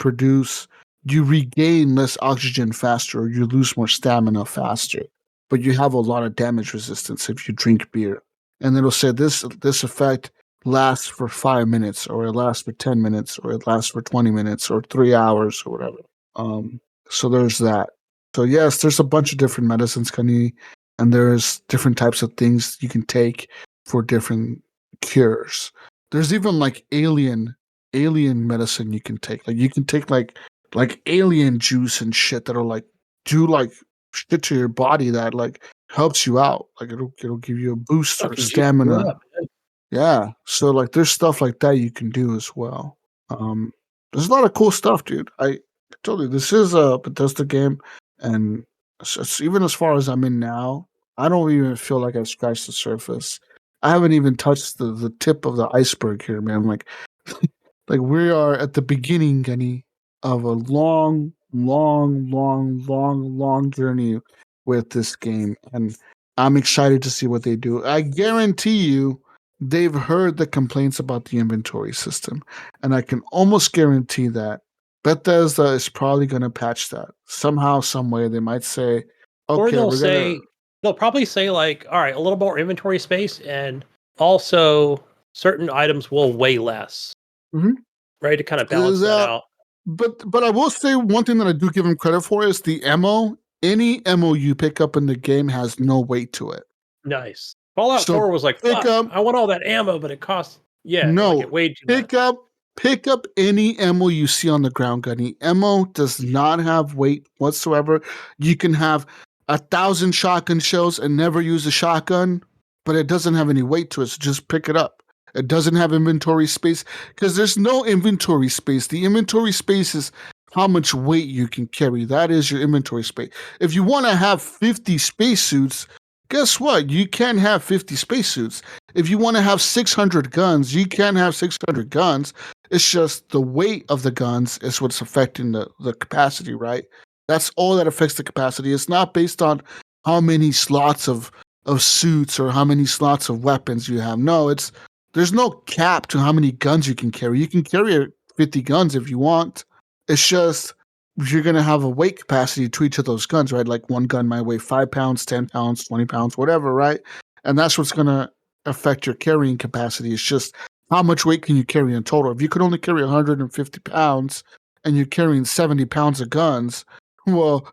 Speaker 2: regain less oxygen faster, or you lose more stamina faster, but you have a lot of damage resistance if you drink beer. And it'll say this effect lasts for 5 minutes, or it lasts for 10 minutes, or it lasts for 20 minutes, or 3 hours, or whatever. So there's that. So yes, there's a bunch of different medicines, Kani, and there's different types of things you can take for different cures. There's even like alien medicine you can take. Like you can take like alien juice and shit that'll like do like shit to your body that like helps you out. Like it'll give you a boost or
Speaker 3: Stuff you juice you
Speaker 2: stamina.
Speaker 3: up.
Speaker 2: Yeah. So like there's stuff like that you can do as well. There's a lot of cool stuff, dude. I told you this is a Bethesda game, and even as far as I'm in now, I don't even feel like I've scratched the surface. I haven't even touched the tip of the iceberg here, man. Like we are at the beginning, Kenny, of a long, long, long, long, long journey with this game, and I'm excited to see what they do. I guarantee you, they've heard the complaints about the inventory system, and I can almost guarantee that Bethesda is probably going to patch that somehow, some way. They might say,
Speaker 3: Or
Speaker 2: "Okay, we're gonna."
Speaker 3: they'll probably say like, all right, a little more inventory space, and also certain items will weigh less,
Speaker 2: Mhm.
Speaker 3: right? To kind of balance that out.
Speaker 2: But I will say one thing that I do give him credit for is the ammo. Any ammo you pick up in the game has no weight to it.
Speaker 3: Nice. Fallout
Speaker 2: So
Speaker 3: 4 was like,
Speaker 2: pick
Speaker 3: fuck,
Speaker 2: up
Speaker 3: I want all that ammo, but it costs, yeah, like
Speaker 2: no
Speaker 3: it weighed too much.
Speaker 2: pick up pick up any ammo you see on the ground, Gunny. Ammo does not have weight whatsoever. You can have 1,000 shotgun shells and never use a shotgun, but it doesn't have any weight to it, so just pick it up. It doesn't have inventory space because there's no inventory space. The inventory space is how much weight you can carry. That is your inventory space. If you want to have 50 spacesuits, guess what? You can't have 50 spacesuits. If you want to have 600 guns, you can have 600 guns. It's just the weight of the guns is what's affecting the capacity, right? That's all that affects the capacity. It's not based on how many slots of suits or how many slots of weapons you have. No, there's no cap to how many guns you can carry. You can carry 50 guns if you want. It's just you're going to have a weight capacity to each of those guns, right? Like one gun might weigh 5 pounds, 10 pounds, 20 pounds, whatever, right? And that's what's going to affect your carrying capacity. It's just how much weight can you carry in total. If you could only carry 150 pounds and you're carrying 70 pounds of guns, well,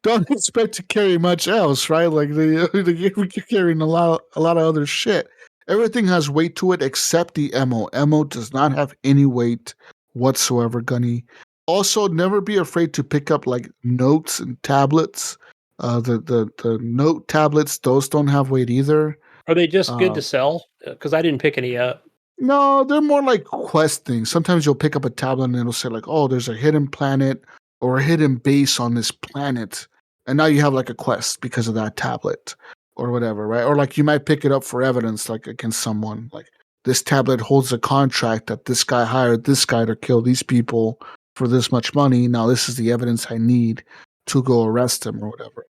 Speaker 2: don't expect to carry much else, right? Like you're carrying a lot of other shit. Everything has weight to it except the ammo. Ammo does not have any weight whatsoever, Gunny. Also, never be afraid to pick up like notes and tablets. The note tablets, those don't have weight either.
Speaker 3: Are they just good to sell? Because I didn't pick any up.
Speaker 2: No, they're more like quest things. Sometimes you'll pick up a tablet and it'll say like, "Oh, there's a hidden planet or a hidden base on this planet," and now you have like a quest because of that tablet or whatever, right? Or like you might pick it up for evidence, like against someone. Like this tablet holds a contract that this guy hired this guy to kill these people for this much money. Now this is the evidence I need to go arrest him or whatever.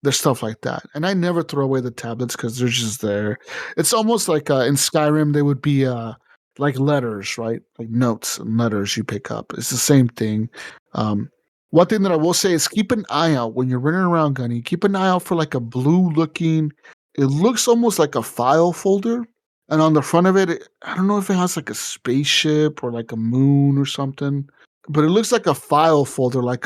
Speaker 2: There's stuff like that, and I never throw away the tablets because they're just there. It's almost like in Skyrim they would be like letters, right? Like notes and letters you pick up. It's the same thing. One thing that I will say is keep an eye out when you're running around, Gunny. Keep an eye out for like a blue looking. It looks almost like a file folder, and on the front of it, I don't know if it has like a spaceship or like a moon or something, but it looks like a file folder, like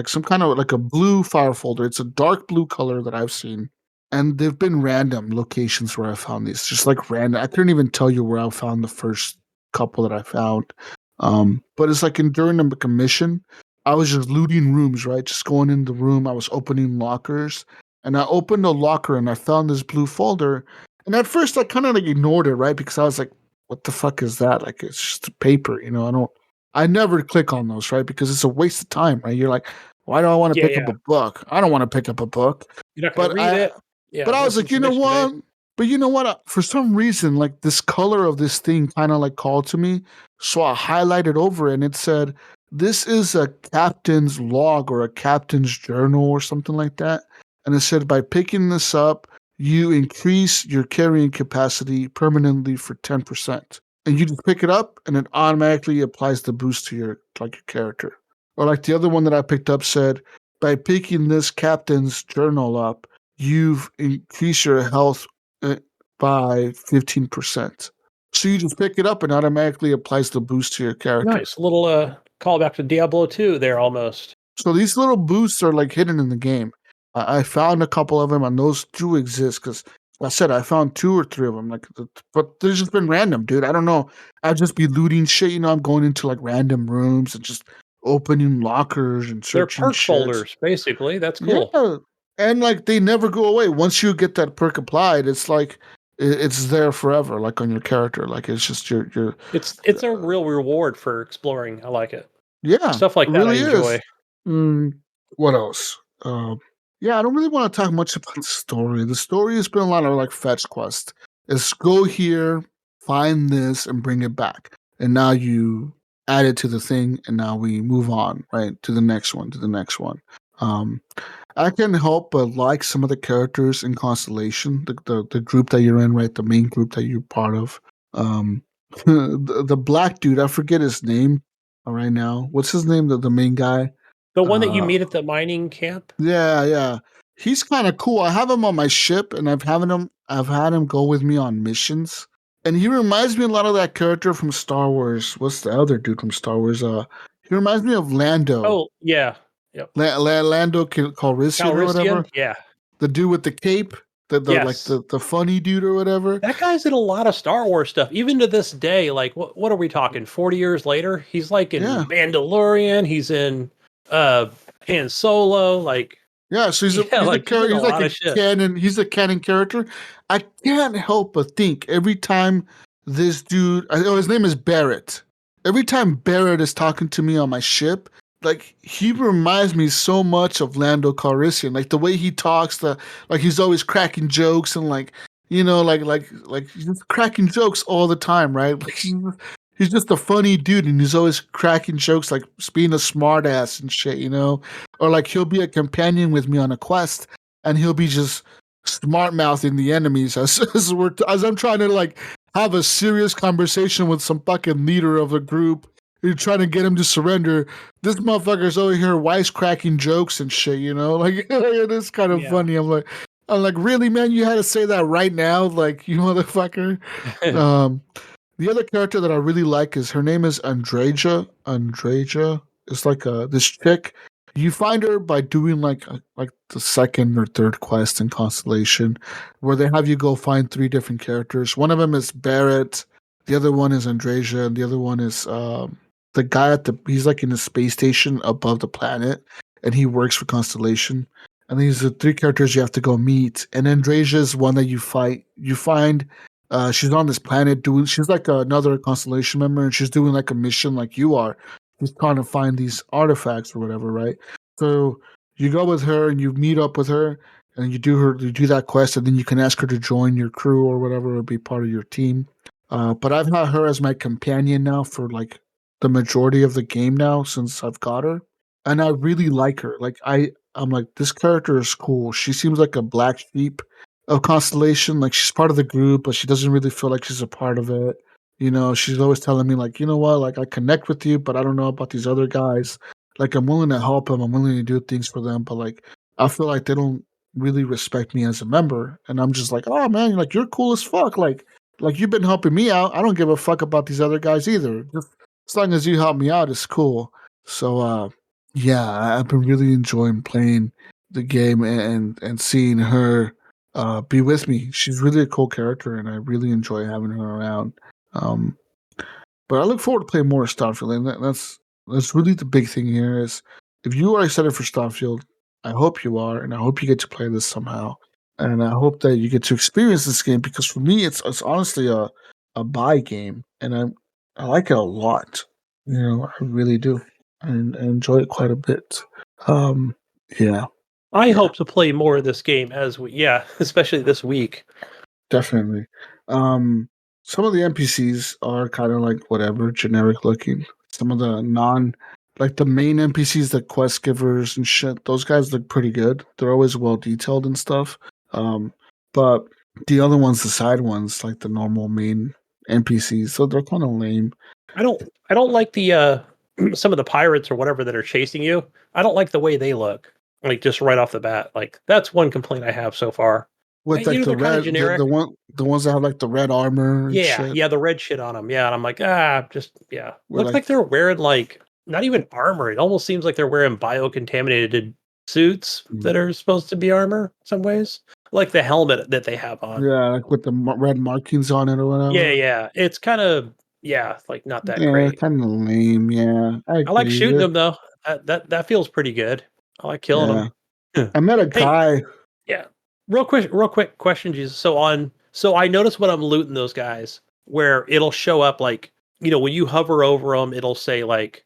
Speaker 2: some kind of like a blue file folder. It's a dark blue color that I've seen. And they've been random locations where I found these, just like random. I couldn't even tell you where I found the first couple that I found. But it's like during a mission, I was just looting rooms, right? Just going in the room. I was opening lockers, and I opened a locker and I found this blue folder. And at first, I kind of like ignored it, right? Because I was like, "What the fuck is that? Like, it's just a paper, you know." I never click on those, right? Because it's a waste of time, right? You're like, why do I want to pick up a book? I don't want to pick up a book.
Speaker 3: You're not going to read it. Yeah,
Speaker 2: but I was like, you know what? But you know what? For some reason, like this color of this thing kind of like called to me. So I highlighted over it and it said, this is a captain's log or a captain's journal or something like that. And it said, by picking this up, you increase your carrying capacity permanently for 10%. And you just pick it up and it automatically applies the boost to your character. Or like the other one that I picked up said, by picking this captain's journal up, you've increased your health by 15%. So you just pick it up and automatically applies the boost to your character.
Speaker 3: Nice. A little callback to Diablo 2 there almost.
Speaker 2: So these little boosts are like hidden in the game. I found a couple of them and those do exist because I said I found 2 or 3 of them. But there's just been random, dude. I don't know. I'd just be looting shit. You know, I'm going into like random rooms and just opening lockers and searching.
Speaker 3: They're perk folders, basically. That's cool.
Speaker 2: Yeah. And like they never go away. Once you get that perk applied, it's like it's there forever, like on your character. Like it's just your.
Speaker 3: It's a real reward for exploring. I like it.
Speaker 2: Yeah,
Speaker 3: Stuff like that really I enjoy.
Speaker 2: What else? Yeah, I don't really want to talk much about the story. The story has been a lot of like fetch quest. It's go here, find this, and bring it back. And now you add it to the thing, and now we move on, right? To the next one, I can't help but like some of the characters in Constellation, the group that you're in, right? The main group that you're part of. The black dude, I forget his name right now. What's his name? The main guy.
Speaker 3: The one that you meet at the mining camp?
Speaker 2: Yeah. He's kind of cool. I have him on my ship, and I've had him go with me on missions. And he reminds me a lot of that character from Star Wars. What's the other dude from Star Wars? He reminds me of Lando.
Speaker 3: Oh, yeah. Yep.
Speaker 2: Lando Calrissian or whatever.
Speaker 3: Yeah.
Speaker 2: The dude with the cape.
Speaker 3: Yes.
Speaker 2: The funny dude or whatever.
Speaker 3: That guy's in a lot of Star Wars stuff, even to this day. Like, what are we talking? 40 years later, he's like in
Speaker 2: Yeah.
Speaker 3: Mandalorian. He's in uh Han Solo. Like,
Speaker 2: Yeah, so
Speaker 3: yeah,
Speaker 2: he's a
Speaker 3: like he's in
Speaker 2: character.
Speaker 3: a
Speaker 2: He's like
Speaker 3: lot
Speaker 2: a
Speaker 3: of shit.
Speaker 2: canon. He's a canon character. I can't help but think every time this dude. Oh, his name is Barrett. Every time Barrett is talking to me on my ship, like he reminds me so much of Lando Calrissian. Like the way he talks, like he's always cracking jokes and like like he's just cracking jokes all the time, right? Like he's just a funny dude, and he's always cracking jokes, like being a smartass and shit, you know. Or like he'll be a companion with me on a quest, and he'll be just smart mouthing the enemies as I'm trying to like have a serious conversation with some fucking leader of a group. You're trying to get him to surrender. This motherfucker's over here wisecracking jokes and shit, you know? Like it's kind of
Speaker 3: Yeah.
Speaker 2: funny. I'm like, really, man? You had to say that right now, like you motherfucker. Um, the other character that I really like is her name is Andreja. Andreja is like this chick. You find her by doing like the second or third quest in Constellation, where they have you go find three different characters. One of them is Barrett, the other one is Andreja, and the other one is the guy he's like in a space station above the planet, and he works for Constellation. And these are three characters you have to go meet. And Andreja is one that you fight. You find she's on this planet doing. She's like another Constellation member, and she's doing like a mission like you are. She's trying to find these artifacts or whatever, right? So you go with her and you meet up with her, and you do that quest, and then you can ask her to join your crew or whatever, or be part of your team. But I've had her as my companion now for like the majority of the game now since I've got her, and I really like her. I'm like, this character is cool. She seems like a black sheep of Constellation. Like she's part of the group, but she doesn't really feel like she's a part of it. You know, she's always telling me like, you know what, like I connect with you, but I don't know about these other guys. Like I'm willing to help them, I'm willing to do things for them, but like I feel like they don't really respect me as a member. And I'm just like, oh man, like you're cool as fuck. Like you've been helping me out. I don't give a fuck about these other guys either. Just as long as you help me out, it's cool. So yeah, I've been really enjoying playing the game and seeing her be with me. She's really a cool character, and I really enjoy having her around. Um, but I look forward to playing more Starfield, and that's really the big thing here. Is if you are excited for Starfield, I hope you are, and I hope you get to play this somehow, and I hope that you get to experience this game because for me, it's honestly a buy game, and I like it a lot. You know, I really do, and I enjoy it quite a bit. Um, yeah,
Speaker 3: I
Speaker 2: yeah.
Speaker 3: hope to play more of this game especially this week.
Speaker 2: Definitely. Um, some of the NPCs are kind of like whatever, generic looking. Some of the like the main NPCs, the quest givers and shit, those guys look pretty good. They're always well detailed and stuff. Um, but the other ones, the side ones, like the normal main NPCs, so they're kind of lame.
Speaker 3: I don't like the some of the pirates or whatever that are chasing you. I don't like the way they look. Like just right off the bat. Like that's one complaint I have so far.
Speaker 2: With like the
Speaker 3: They're kind of
Speaker 2: red,
Speaker 3: generic.
Speaker 2: the ones that have like the red armor and
Speaker 3: Yeah,
Speaker 2: shit.
Speaker 3: yeah, the red shit on them. Yeah, and I'm like, just yeah.
Speaker 2: We're
Speaker 3: Looks
Speaker 2: like,
Speaker 3: like they're wearing like not even armor. It almost seems like they're wearing biocontaminated suits that are supposed to be armor in some ways. Like the helmet that they have on.
Speaker 2: yeah, like with the red markings on it or
Speaker 3: Yeah,
Speaker 2: whatever.
Speaker 3: yeah. It's kind of like not that
Speaker 2: Yeah,
Speaker 3: great.
Speaker 2: kind of lame. Yeah, I
Speaker 3: I like
Speaker 2: agree.
Speaker 3: shooting them though. That feels pretty good. I like killing
Speaker 2: Yeah,
Speaker 3: them.
Speaker 2: I met a
Speaker 3: Hey,
Speaker 2: guy.
Speaker 3: yeah. Real quick question, Jesus. So I notice when I'm looting those guys where it'll show up like, when you hover over them, it'll say like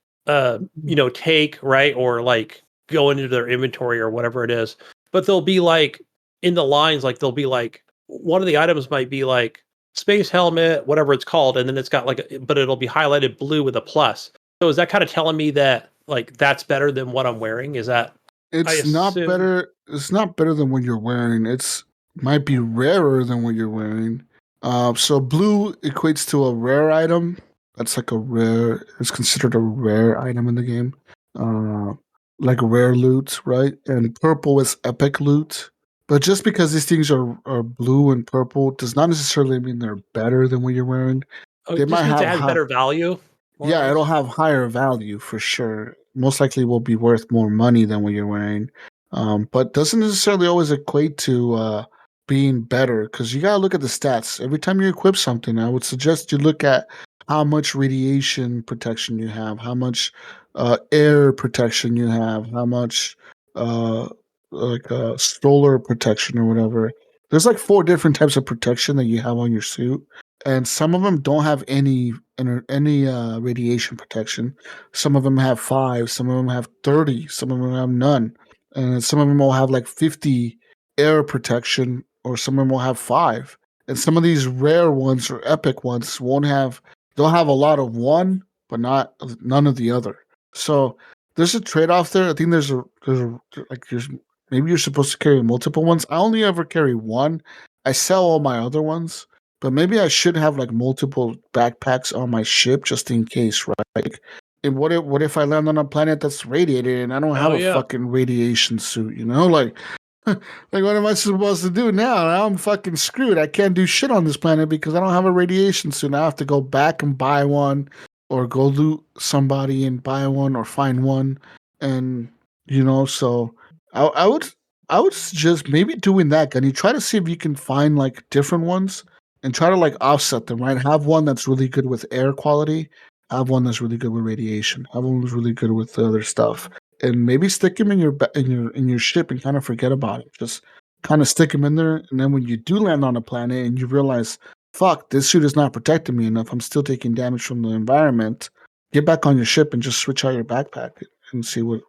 Speaker 3: take, right? Or like go into their inventory or whatever it is. But they'll be like in the lines, like they'll be like one of the items might be like space helmet, whatever it's called, and then it's got but it'll be highlighted blue with a plus. So is that kind of telling me that like that's better than what I'm wearing? Is that I
Speaker 2: It's not
Speaker 3: assume
Speaker 2: better. It's not better than what you're wearing. It's might be rarer than what you're wearing. So blue equates to a rare item. That's like a rare. It's considered a rare item in the game. Uh, like rare loot, right? And purple is epic loot. But just because these things are blue and purple does not necessarily mean they're better than what you're wearing.
Speaker 3: oh,
Speaker 2: They
Speaker 3: it just
Speaker 2: might
Speaker 3: means it
Speaker 2: have
Speaker 3: has
Speaker 2: high,
Speaker 3: better value, more or
Speaker 2: yeah, it'll
Speaker 3: less.
Speaker 2: have higher value for sure. Most likely will be worth more money than what you're wearing. But doesn't necessarily always equate to being better because you gotta look at the stats. Every time you equip something, I would suggest you look at how much radiation protection you have, how much air protection you have, how much uh, solar protection or whatever. There's like 4 different types of protection that you have on your suit, and some of them don't have any radiation protection. Some of them have 5, some of them have 30, some of them have none, and some of them will have like 50 air protection, or some of them will have 5. And some of these rare ones or epic ones won't have. They'll have a lot of one, but none of the other. So there's a trade off there. I think there's maybe you're supposed to carry multiple ones. I only ever carry one. I sell all my other ones, but maybe I should have like multiple backpacks on my ship just in case, right? Like, and what if I land on a planet that's radiated and I don't
Speaker 3: Oh
Speaker 2: have a
Speaker 3: yeah.
Speaker 2: fucking radiation suit? Like like, what am I supposed to do now? Now I'm fucking screwed. I can't do shit on this planet because I don't have a radiation suit. Now I have to go back and buy one, or go loot somebody and buy one, or find one, and So I would suggest maybe doing that, and you try to see if you can find like different ones and try to like offset them. Right, have one that's really good with air quality, have one that's really good with radiation, have one that's really good with the other stuff, and maybe stick him in your ship and kind of forget about it. Just kind of stick him in there, and then when you do land on a planet and you realize, fuck, this suit is not protecting me enough. I'm still taking damage from the environment. Get back on your ship and just switch out your backpack and see what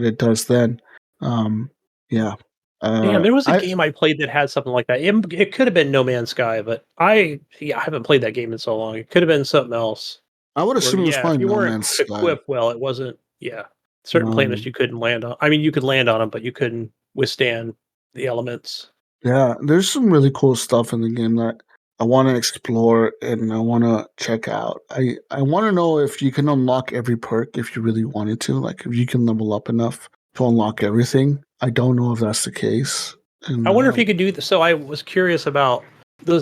Speaker 2: it does then. Um, yeah.
Speaker 3: Damn, there was a
Speaker 2: I
Speaker 3: game I played that had something like that. It could have been No Man's Sky, but I haven't played that game in so long. It could have been something else.
Speaker 2: I would
Speaker 3: Where
Speaker 2: assume it was
Speaker 3: if
Speaker 2: probably
Speaker 3: you
Speaker 2: No
Speaker 3: weren't
Speaker 2: Man's Sky.
Speaker 3: equipped well, it wasn't. Certain planets
Speaker 2: Um,
Speaker 3: you couldn't land on. I mean, you could land on them, but you couldn't withstand the elements.
Speaker 2: Yeah, there's some really cool stuff in the game that I want to explore and I want to check out. I want to know if you can unlock every perk if you really wanted to, like if you can level up enough to unlock everything. I don't know if that's the case.
Speaker 3: I
Speaker 2: And
Speaker 3: wonder if you could do this. So I was curious about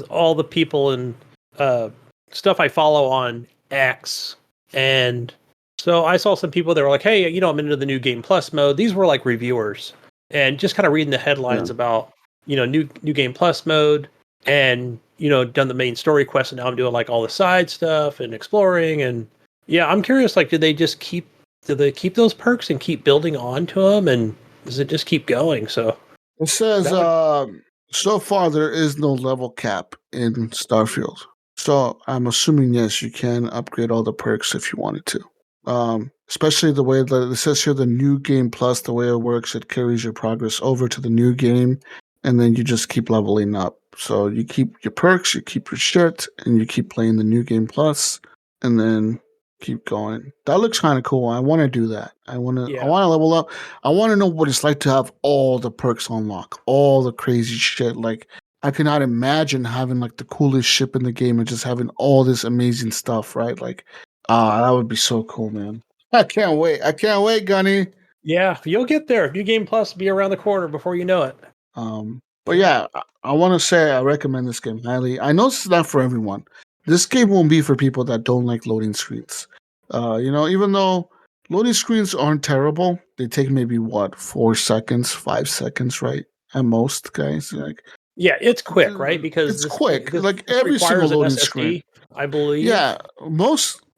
Speaker 3: all the people and uh, stuff I follow on X, and so I saw some people that were like, "Hey, I'm into the new Game Plus mode." These were like reviewers, and just kind of reading the
Speaker 2: yeah.
Speaker 3: headlines about new Game Plus mode, and done the main story quest, and now I'm doing like all the side stuff and exploring, and yeah, I'm curious. Like, do they keep those perks and keep building onto them, and does it just keep going? So
Speaker 2: It says
Speaker 3: that would.
Speaker 2: so far there is no level cap in Starfield. So I'm assuming yes, you can upgrade all the perks if you wanted to. Especially the way that it says here, the new game plus, the way it works, it carries your progress over to the new game, and then you just keep leveling up. So you keep your perks, you keep your shit, and you keep playing the new game plus, and then keep going. That looks kind of cool. I want to do that. I want to. I
Speaker 3: Yeah.
Speaker 2: want to level up. I want to know what it's like to have all the perks unlocked, all the crazy shit. Like, I cannot imagine having like the coolest ship in the game and just having all this amazing stuff, right? Like, that would be so cool, man. I can't wait. I can't wait, Gunny.
Speaker 3: Yeah, you'll get there. New Game Plus will be around the corner before you know it.
Speaker 2: But
Speaker 3: Yeah.
Speaker 2: yeah, I want to say I recommend this game highly. I know it's not for everyone. This game won't be for people that don't like loading screens. Even though loading screens aren't terrible, they take maybe 4 seconds, 5 seconds, right? At most, guys. Like,
Speaker 3: Yeah, it's quick, right? Because
Speaker 2: it's quick. Like
Speaker 3: this
Speaker 2: every single
Speaker 3: requires an
Speaker 2: loading screen.
Speaker 3: SSD, I believe.
Speaker 2: Yeah,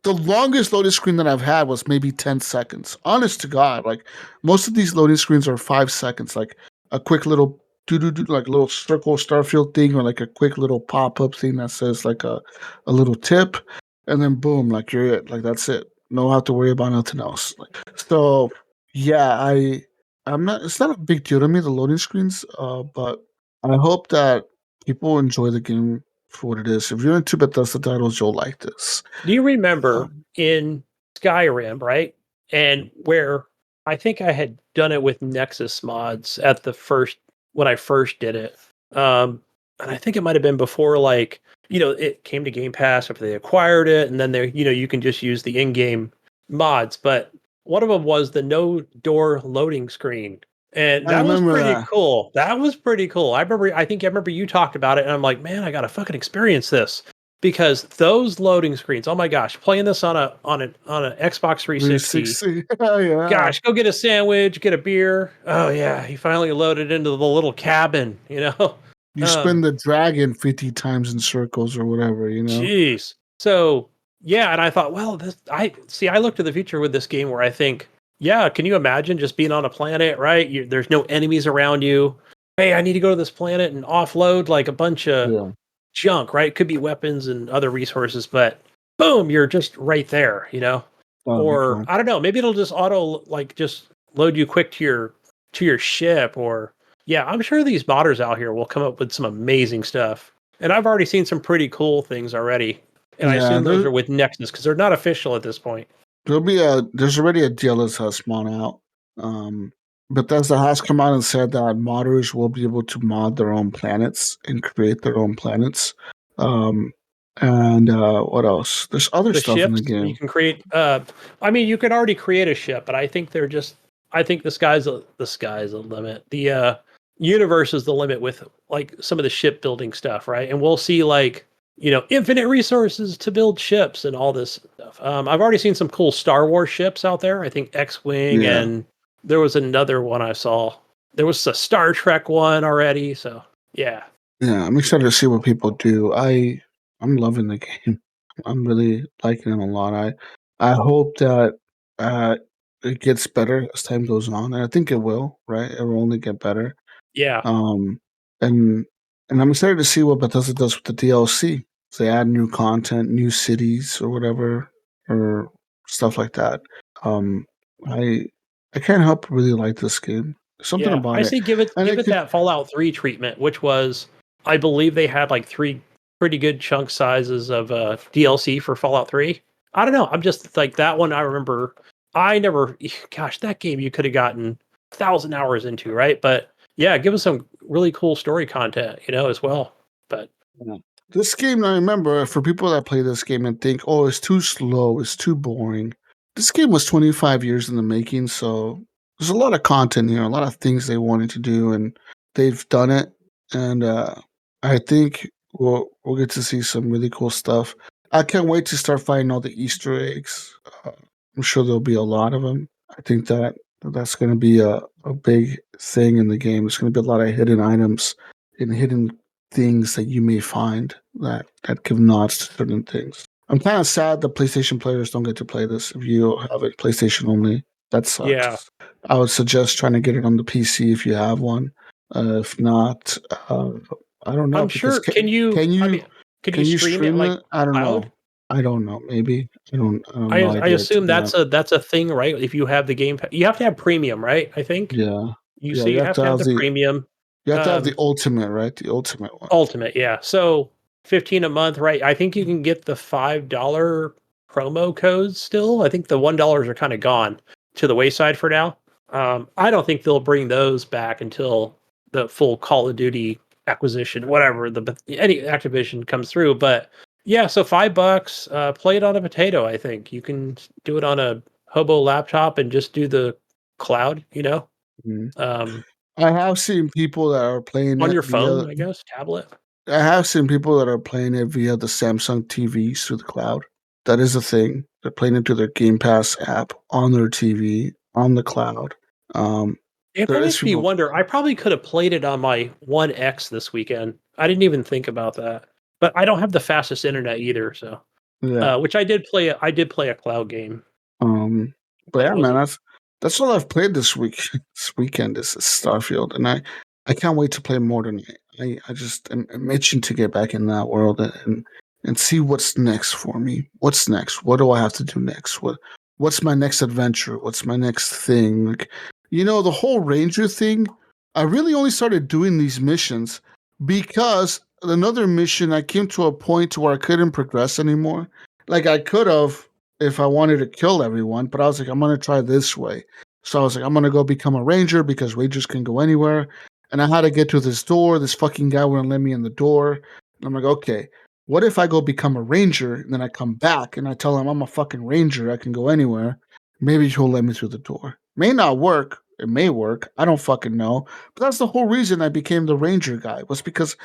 Speaker 2: the longest loading screen that I've had was maybe 10 seconds. Honest to God, like most of these loading screens are 5 seconds, like a quick little do like little circle Starfield thing, or like a quick little pop up thing that says like a little tip, and then boom, like you're it. Like that's it. No have to worry about nothing else. So yeah, I'm not. It's not a big deal to me, the loading screens. But I hope that people enjoy the game for what it is. If you're into Bethesda titles, you'll like this.
Speaker 3: Do you remember
Speaker 2: Um,
Speaker 3: in Skyrim, right? And where I think I had done it with Nexus mods at the first when I first did it. And I think it might have been before it came to Game Pass after they acquired it, and then you can just use the in-game mods. But one of them was the no door loading screen. And
Speaker 2: I
Speaker 3: that was
Speaker 2: remember
Speaker 3: pretty
Speaker 2: that.
Speaker 3: cool. That was pretty cool. I think I remember you talked about it, and I'm like, man, I gotta fucking experience this. Because those loading screens, oh my gosh, playing this on a Xbox 360.
Speaker 2: 360. Yeah.
Speaker 3: Gosh, go get a sandwich, get a beer. Oh yeah, he finally loaded into the little cabin,
Speaker 2: You spin the dragon 50 times in circles or whatever, you know?
Speaker 3: Jeez. So yeah, and I thought, well, I look to the future with this game where I think, yeah, can you imagine just being on a planet, right? There's no enemies around you. Hey, I need to go to this planet and offload like a bunch of
Speaker 2: Yeah.
Speaker 3: junk, right? It could be weapons and other resources, but boom, you're just right there, you know?
Speaker 2: That'd be
Speaker 3: Or
Speaker 2: cool.
Speaker 3: I don't know, maybe it'll just auto like just load you quick to your ship. Or yeah, I'm sure these modders out here will come up with some amazing stuff. And I've already seen some pretty cool things already. And I
Speaker 2: Yeah,
Speaker 3: assume those are with Nexus because they're not official at this point.
Speaker 2: there's already a DLSS spawn out. Bethesda has come out and said that modders will be able to mod their own planets and create their own planets. And what else? There's other
Speaker 3: The
Speaker 2: stuff in the
Speaker 3: ships you
Speaker 2: game.
Speaker 3: can create. I mean, you could already create a ship, but I think they're just. I think the sky's the limit. The universe is the limit with like some of the shipbuilding stuff, right? And we'll see like infinite resources to build ships and all this stuff. I've already seen some cool Star Wars ships out there. I think X-wing,
Speaker 2: Yeah.
Speaker 3: and there was another one I saw. There was a Star Trek one already. So yeah,
Speaker 2: Yeah, I'm excited to see what people do. I'm loving the game. I'm really liking it a lot. I hope that uh, it gets better as time goes on, and I think it will. Right, it will only get better.
Speaker 3: yeah,
Speaker 2: Um, and I'm excited to see what Bethesda does with the DLC. If they add new content, new cities, or whatever, or stuff like that. Um, I I can't help but really like this game. Something
Speaker 3: yeah. I
Speaker 2: about it,
Speaker 3: say
Speaker 2: and
Speaker 3: give
Speaker 2: it
Speaker 3: it
Speaker 2: could.
Speaker 3: that Fallout 3 treatment, which was I believe they had like three pretty good chunk sizes of DLC for Fallout 3. I don't know. I'm just like that one. I remember I never. Gosh, that game you could have gotten 1,000 hours into, right? But yeah, give us some really cool story content, as well. But
Speaker 2: Yeah. This game, I remember, for people that play this game and think, oh, it's too slow, it's too boring. This game was 25 years in the making, so there's a lot of content here, a lot of things they wanted to do, and they've done it. And I think we'll get to see some really cool stuff. I can't wait to start finding all the Easter eggs. I'm sure there'll be a lot of them. I think that's going to be a big thing in the game. There's going to be a lot of hidden items and hidden things that you may find that give nods to certain things. I'm kind of sad that PlayStation players don't get to play this. If you have a PlayStation only, that
Speaker 3: yeah,
Speaker 2: sucks. I would suggest trying to get it on the PC if you have one. If not, I don't know
Speaker 3: I'm
Speaker 2: because
Speaker 3: sure. Can you?
Speaker 2: can
Speaker 3: I
Speaker 2: you
Speaker 3: mean, can you
Speaker 2: can you
Speaker 3: stream it
Speaker 2: stream
Speaker 3: like
Speaker 2: it? I don't
Speaker 3: cloud?
Speaker 2: know. I don't know. Maybe I don't
Speaker 3: I
Speaker 2: no
Speaker 3: I
Speaker 2: idea to
Speaker 3: assume
Speaker 2: be honest.
Speaker 3: that's a thing, right? If you have the game, you have to have premium, right? I think
Speaker 2: Yeah,
Speaker 3: so.
Speaker 2: you
Speaker 3: You
Speaker 2: have
Speaker 3: have
Speaker 2: to
Speaker 3: to have
Speaker 2: have
Speaker 3: the premium.
Speaker 2: the
Speaker 3: Um,
Speaker 2: ultimate, right? The ultimate one.
Speaker 3: Ultimate, yeah. So 15 a month, right? I think you can get the $5 promo codes still. I think the $1 are kind of gone to the wayside for now. I don't think they'll bring those back until the full Call of Duty acquisition, whatever any Activision comes through. But yeah, so $5, play it on a potato. I think you can do it on a hobo laptop and just do the cloud.
Speaker 2: Mhm.
Speaker 3: Um,
Speaker 2: I have seen people that are playing
Speaker 3: on
Speaker 2: it
Speaker 3: your
Speaker 2: via.
Speaker 3: phone, I guess, tablet.
Speaker 2: I have seen people that are playing it via the Samsung TVs through the cloud. That is a thing. They're playing it through their Game Pass app on their TV on the cloud. Um,
Speaker 3: Yeah,
Speaker 2: there
Speaker 3: that
Speaker 2: is
Speaker 3: makes me
Speaker 2: people.
Speaker 3: wonder. I probably could have played it on my One X this weekend. I didn't even think about that. But I don't have the fastest internet either, so
Speaker 2: Yeah.
Speaker 3: which I did play a cloud game,
Speaker 2: Um, but
Speaker 3: but
Speaker 2: yeah,
Speaker 3: it
Speaker 2: man,
Speaker 3: wasn't
Speaker 2: that's all I've played this week. This weekend is Starfield, and I can't wait to play more tonight. I just am itching to get back in that world and see what's next for me. What's next? What do I have to do next? What's my next adventure? What's my next thing? Like, the whole ranger thing. I really only started doing these missions because another mission I came to a point to where I couldn't progress anymore. Like I could have if I wanted to kill everyone, but I was like, I'm gonna try this way. So I was like, I'm gonna go become a ranger because rangers can go anywhere. And I had to get to this door. This fucking guy wouldn't let me in the door. And I'm like, okay, what if I go become a ranger and then I come back and I tell him I'm a fucking ranger, I can go anywhere. Maybe he'll let me through the door. May not work. It may work. I don't fucking know. But that's the whole reason I became the ranger guy was because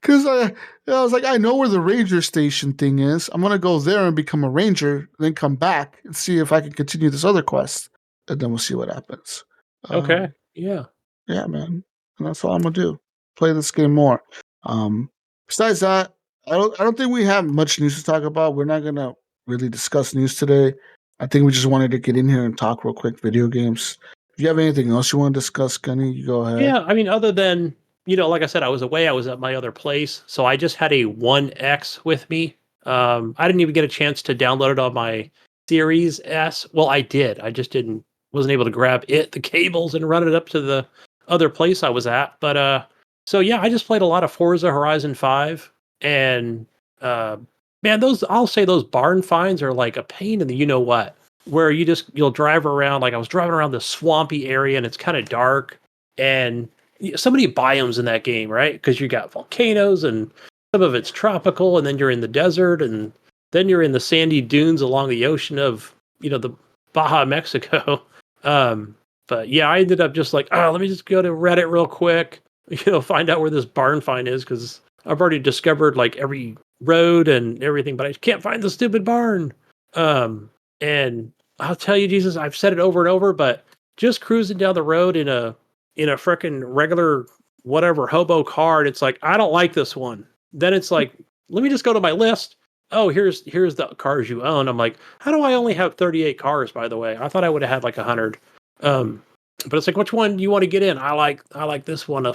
Speaker 2: I was like, I know where the ranger station thing is. I'm gonna go there and become a ranger, then come back and see if I can continue this other quest, and then we'll see what happens.
Speaker 3: okay.
Speaker 2: Um,
Speaker 3: Yeah.
Speaker 2: yeah, man, and that's all I'm gonna do. Play this game more. Besides that, I don't think we have much news to talk about. We're not gonna really discuss news today. I think we just wanted to get in here and talk real quick video games. If you have anything else you want to discuss, Gunny, you go ahead.
Speaker 3: Yeah, I mean, other than, like I said, I was away, I was at my other place, so I just had a 1X with me. I didn't even get a chance to download it on my Series S. Well, I did. I just wasn't able to grab the cables, and run it up to the other place I was at. But so yeah, I just played a lot of Forza Horizon 5, and uh, man, I'll say those barn finds are like a pain in the you know what, where you'll drive around. Like I was driving around this swampy area, and it's kind of dark, and so many biomes in that game, right? Because you got volcanoes, and some of it's tropical, and then you're in the desert, and then you're in the sandy dunes along the ocean of the Baja Mexico. But yeah, I ended up just like, oh, let me just go to Reddit real quick, find out where this barn find is, because I've already discovered like every road and everything, but I can't find the stupid barn. And I'll tell you, Jesus, I've said it over and over, but just cruising down the road in a frickin' regular whatever hobo car, and it's like, I don't like this one. Then it's like, let me just go to my list. Oh, here's the cars you own. I'm like, how do I only have 38 cars, by the way? I thought I would have had like 100. But it's like, which one do you want to get in? I like this one, the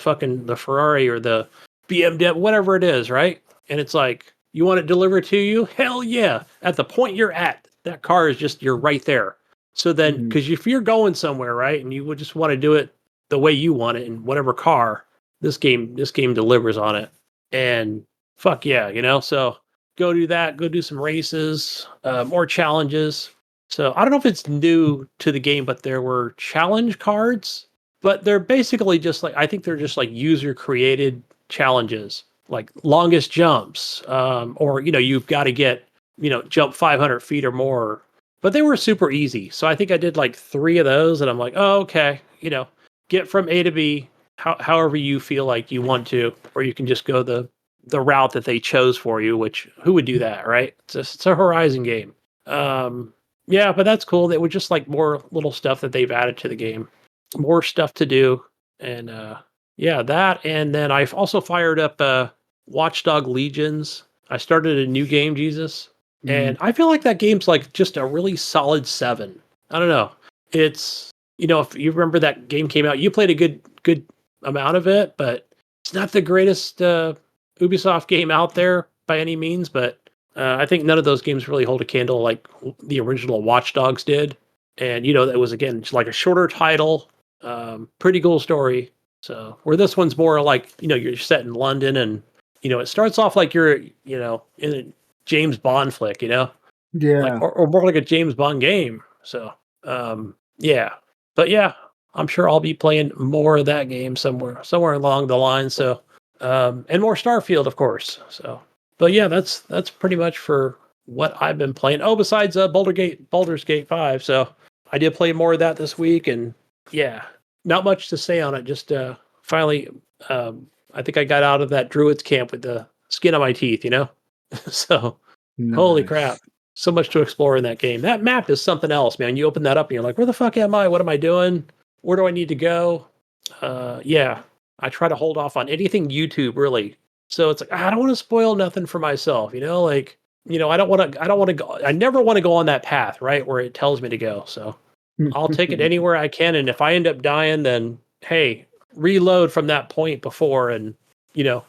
Speaker 3: Ferrari or the BMW, whatever it is, right? And it's like, you want it delivered to you? Hell yeah. At the point you're at, that car is just, you're right there. So then, because if you're going somewhere, right, and you would just want to do it the way you want it in whatever car, this game delivers on it. And fuck yeah, so go do that, go do some races, more challenges. So I don't know if it's new to the game, but there were challenge cards, but they're basically just like, I think they're just like user created challenges, like longest jumps, or you've got to get jump 500 feet or more. But they were super easy, so I think I did like 3 of those, and I'm like, oh, okay, get from A to B, however you feel like you want to, or you can just go the route that they chose for you. Which, who would do that, right? It's a Horizon game. Yeah, but that's cool. They were just like more little stuff that they've added to the game, more stuff to do, and yeah, that. And then I've also fired up Watchdog Legions. I started a new game, Jesus, and I feel like that game's like just a really solid 7. I don't know. It's if you remember that game came out, you played a good amount of it, but it's not the greatest Ubisoft game out there by any means. But I think none of those games really hold a candle like the original Watch Dogs did. And that was, again, just like a shorter title, pretty cool story. So where this one's more like you're set in London, and it starts off like you're in a James Bond flick,
Speaker 2: Yeah.
Speaker 3: like, or more like a James Bond game. So yeah. But yeah, I'm sure I'll be playing more of that game somewhere along the line. So, and more Starfield, of course. So, but yeah, that's pretty much for what I've been playing. Oh, besides Baldur's Gate 5. So I did play more of that this week, and yeah, not much to say on it. Just finally, I think I got out of that Druid's camp with the skin on my teeth. So holy crap. So much to explore in that game. That map is something else, man. You open that up and you're like, where the fuck am I? What am I doing? Where do I need to go? Yeah, I try to hold off on anything YouTube, really. So it's like, I don't want to spoil nothing for myself, like, I don't want to go, I never want to go on that path, right, where it tells me to go. So I'll take it anywhere I can. And if I end up dying, then hey, reload from that point before, and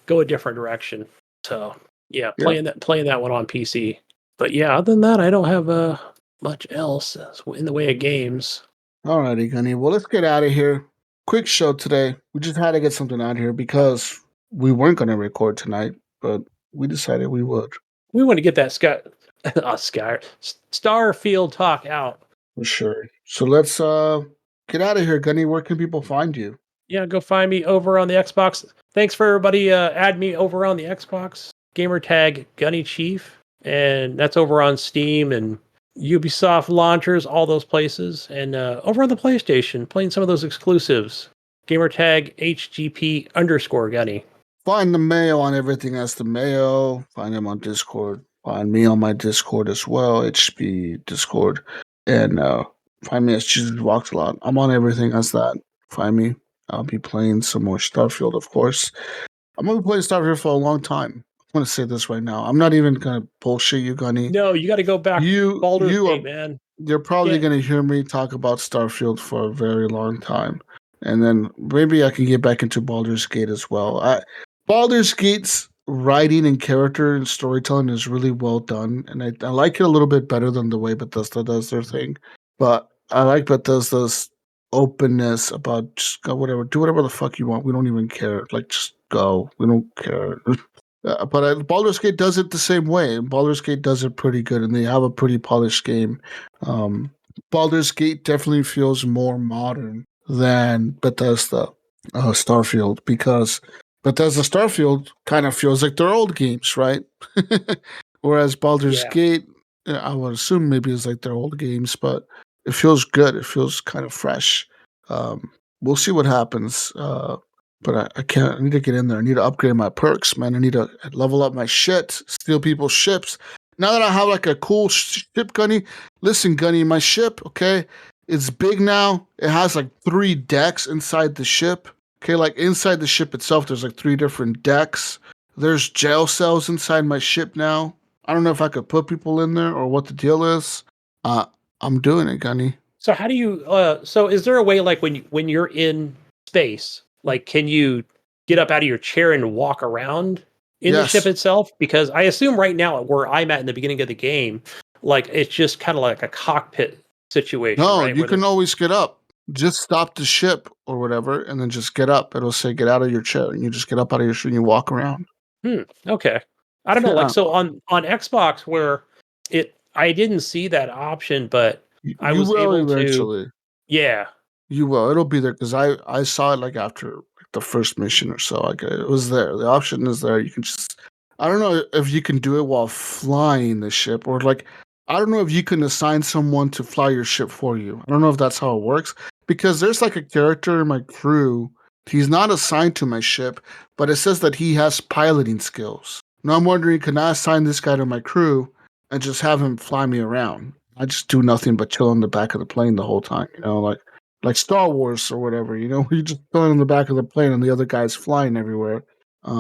Speaker 3: go a different direction. So yeah, playing that one on PC. But yeah, other than that, I don't have much else in the way of games.
Speaker 2: Alrighty, Gunny. Well, let's get out of here. Quick show today. We just had to get something out here because we weren't going to record tonight, but we decided we would.
Speaker 3: We want to get that Starfield talk out.
Speaker 2: For sure. So let's get out of here, Gunny. Where can people find you?
Speaker 3: Yeah, go find me over on the Xbox. Thanks for everybody. Add me over on the Xbox. Gamer tag Gunny Chief. And that's over on Steam and Ubisoft launchers, all those places. And over on the PlayStation, playing some of those exclusives. Gamertag HGP_Gunny.
Speaker 2: Find the Mayo on everything as the Mayo. Find him on Discord. Find me on my Discord as well, HGP Discord. And find me as Jesus Walks a Lot. I'm on everything as that. Find me. I'll be playing some more Starfield, of course. I'm gonna be playing Starfield for a long time. I'm gonna say this right now. I'm not even gonna bullshit you, Gunny.
Speaker 3: No, you got to go back. Baldur's Gate, man.
Speaker 2: You're probably
Speaker 3: Yeah.
Speaker 2: gonna hear me talk about Starfield for a very long time, and then maybe I can get back into Baldur's Gate as well. Baldur's Gate's writing and character and storytelling is really well done, and I like it a little bit better than the way Bethesda does their thing. But I like Bethesda's openness about just go whatever, do whatever the fuck you want. We don't even care. Like, just go. We don't care. But Baldur's Gate does it the same way. Baldur's Gate does it pretty good, and they have a pretty polished game. Baldur's Gate definitely feels more modern than Bethesda Starfield, because Bethesda Starfield kind of feels like their old games, right? Whereas Baldur's Gate, I would assume maybe it's like their old games, but it feels good. It feels kind of fresh. We'll see what happens. But I can't. I need to get in there. I need to upgrade my perks, man. I need to level up my shit, steal people's ships. Now that I have like a cool ship, Gunny. Listen, Gunny, my ship, okay, it's big now. It has like 3 decks inside the ship. Okay, like inside the ship itself, there's like 3 different decks. There's jail cells inside my ship now. I don't know if I could put people in there or what the deal is. I'm doing it, Gunny.
Speaker 3: So how do you? So is there a way, like when you're in space, like can you get up out of your chair and walk around in the ship itself? Because I assume right now where I'm at in the beginning of the game, like it's just kind of like a cockpit situation.
Speaker 2: No,
Speaker 3: right?
Speaker 2: you can always get up. Just stop the ship or whatever, and then just get up. It'll say get out of your chair, and you just get up out of your chair and you walk around.
Speaker 3: Okay. I don't know. Like so on Xbox where I didn't see that option, but I was able
Speaker 2: eventually.
Speaker 3: to. Yeah.
Speaker 2: You will. It'll be there because I saw it like after the first mission or so. Like it was there. The option is there. You can just. I don't know if you can do it while flying the ship, or like I don't know if you can assign someone to fly your ship for you. I don't know if that's how it works, because there's like a character in my crew. He's not assigned to my ship, but it says that he has piloting skills. Now I'm wondering, can I assign this guy to my crew and just have him fly me around? I just do nothing but chill in the back of the plane the whole time, like Star Wars or whatever, you just chilling in the back of the plane and the other guy's flying everywhere. I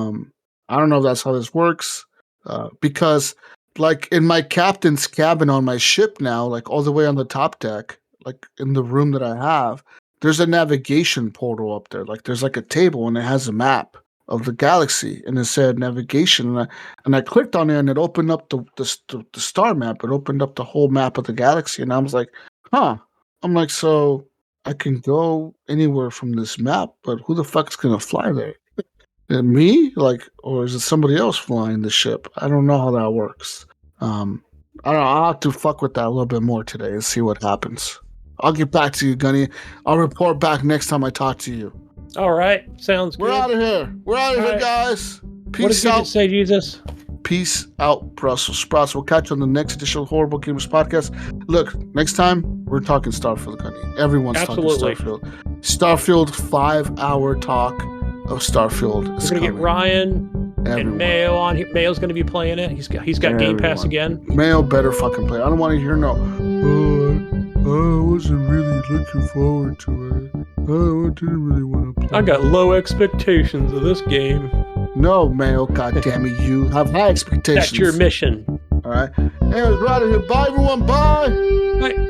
Speaker 2: don't know if that's how this works, because like in my captain's cabin on my ship now, like all the way on the top deck, like in the room that I have, there's a navigation portal up there. Like there's like a table and it has a map of the galaxy and it said navigation, and I clicked on it and it opened up the star map. It opened up the whole map of the galaxy, and I was like, huh. I'm like, so I can go anywhere from this map, but who the fuck's gonna fly there? Me? Like, or is it somebody else flying the ship? I don't know how that works. I don't know. I'll have to fuck with that a little bit more today and see what happens. I'll get back to you, Gunny. I'll report back next time I talk to you.
Speaker 3: All right. Sounds good.
Speaker 2: We're out of here. We're out of here, guys. Peace out.
Speaker 3: What did you say, Jesus?
Speaker 2: Peace out, Brussels sprouts. We'll catch you on the next edition of Horrible Gamers Podcast. Look, next time, we're talking Starfield, Gunny. Everyone's talking Starfield. Starfield 5-hour talk of Starfield.
Speaker 3: We're going to get Ryan and Mayo on here. Mayo's going to be playing it. He's got Game Pass again.
Speaker 2: Mayo better fucking play. I don't want to hear no, I wasn't really looking forward to it. I didn't really want to play.
Speaker 3: I got low expectations of this game.
Speaker 2: No, Mayo, goddammit, you have high expectations.
Speaker 3: That's your mission.
Speaker 2: All right. Anyways, we're out of here. Bye, everyone. Bye.
Speaker 3: Bye.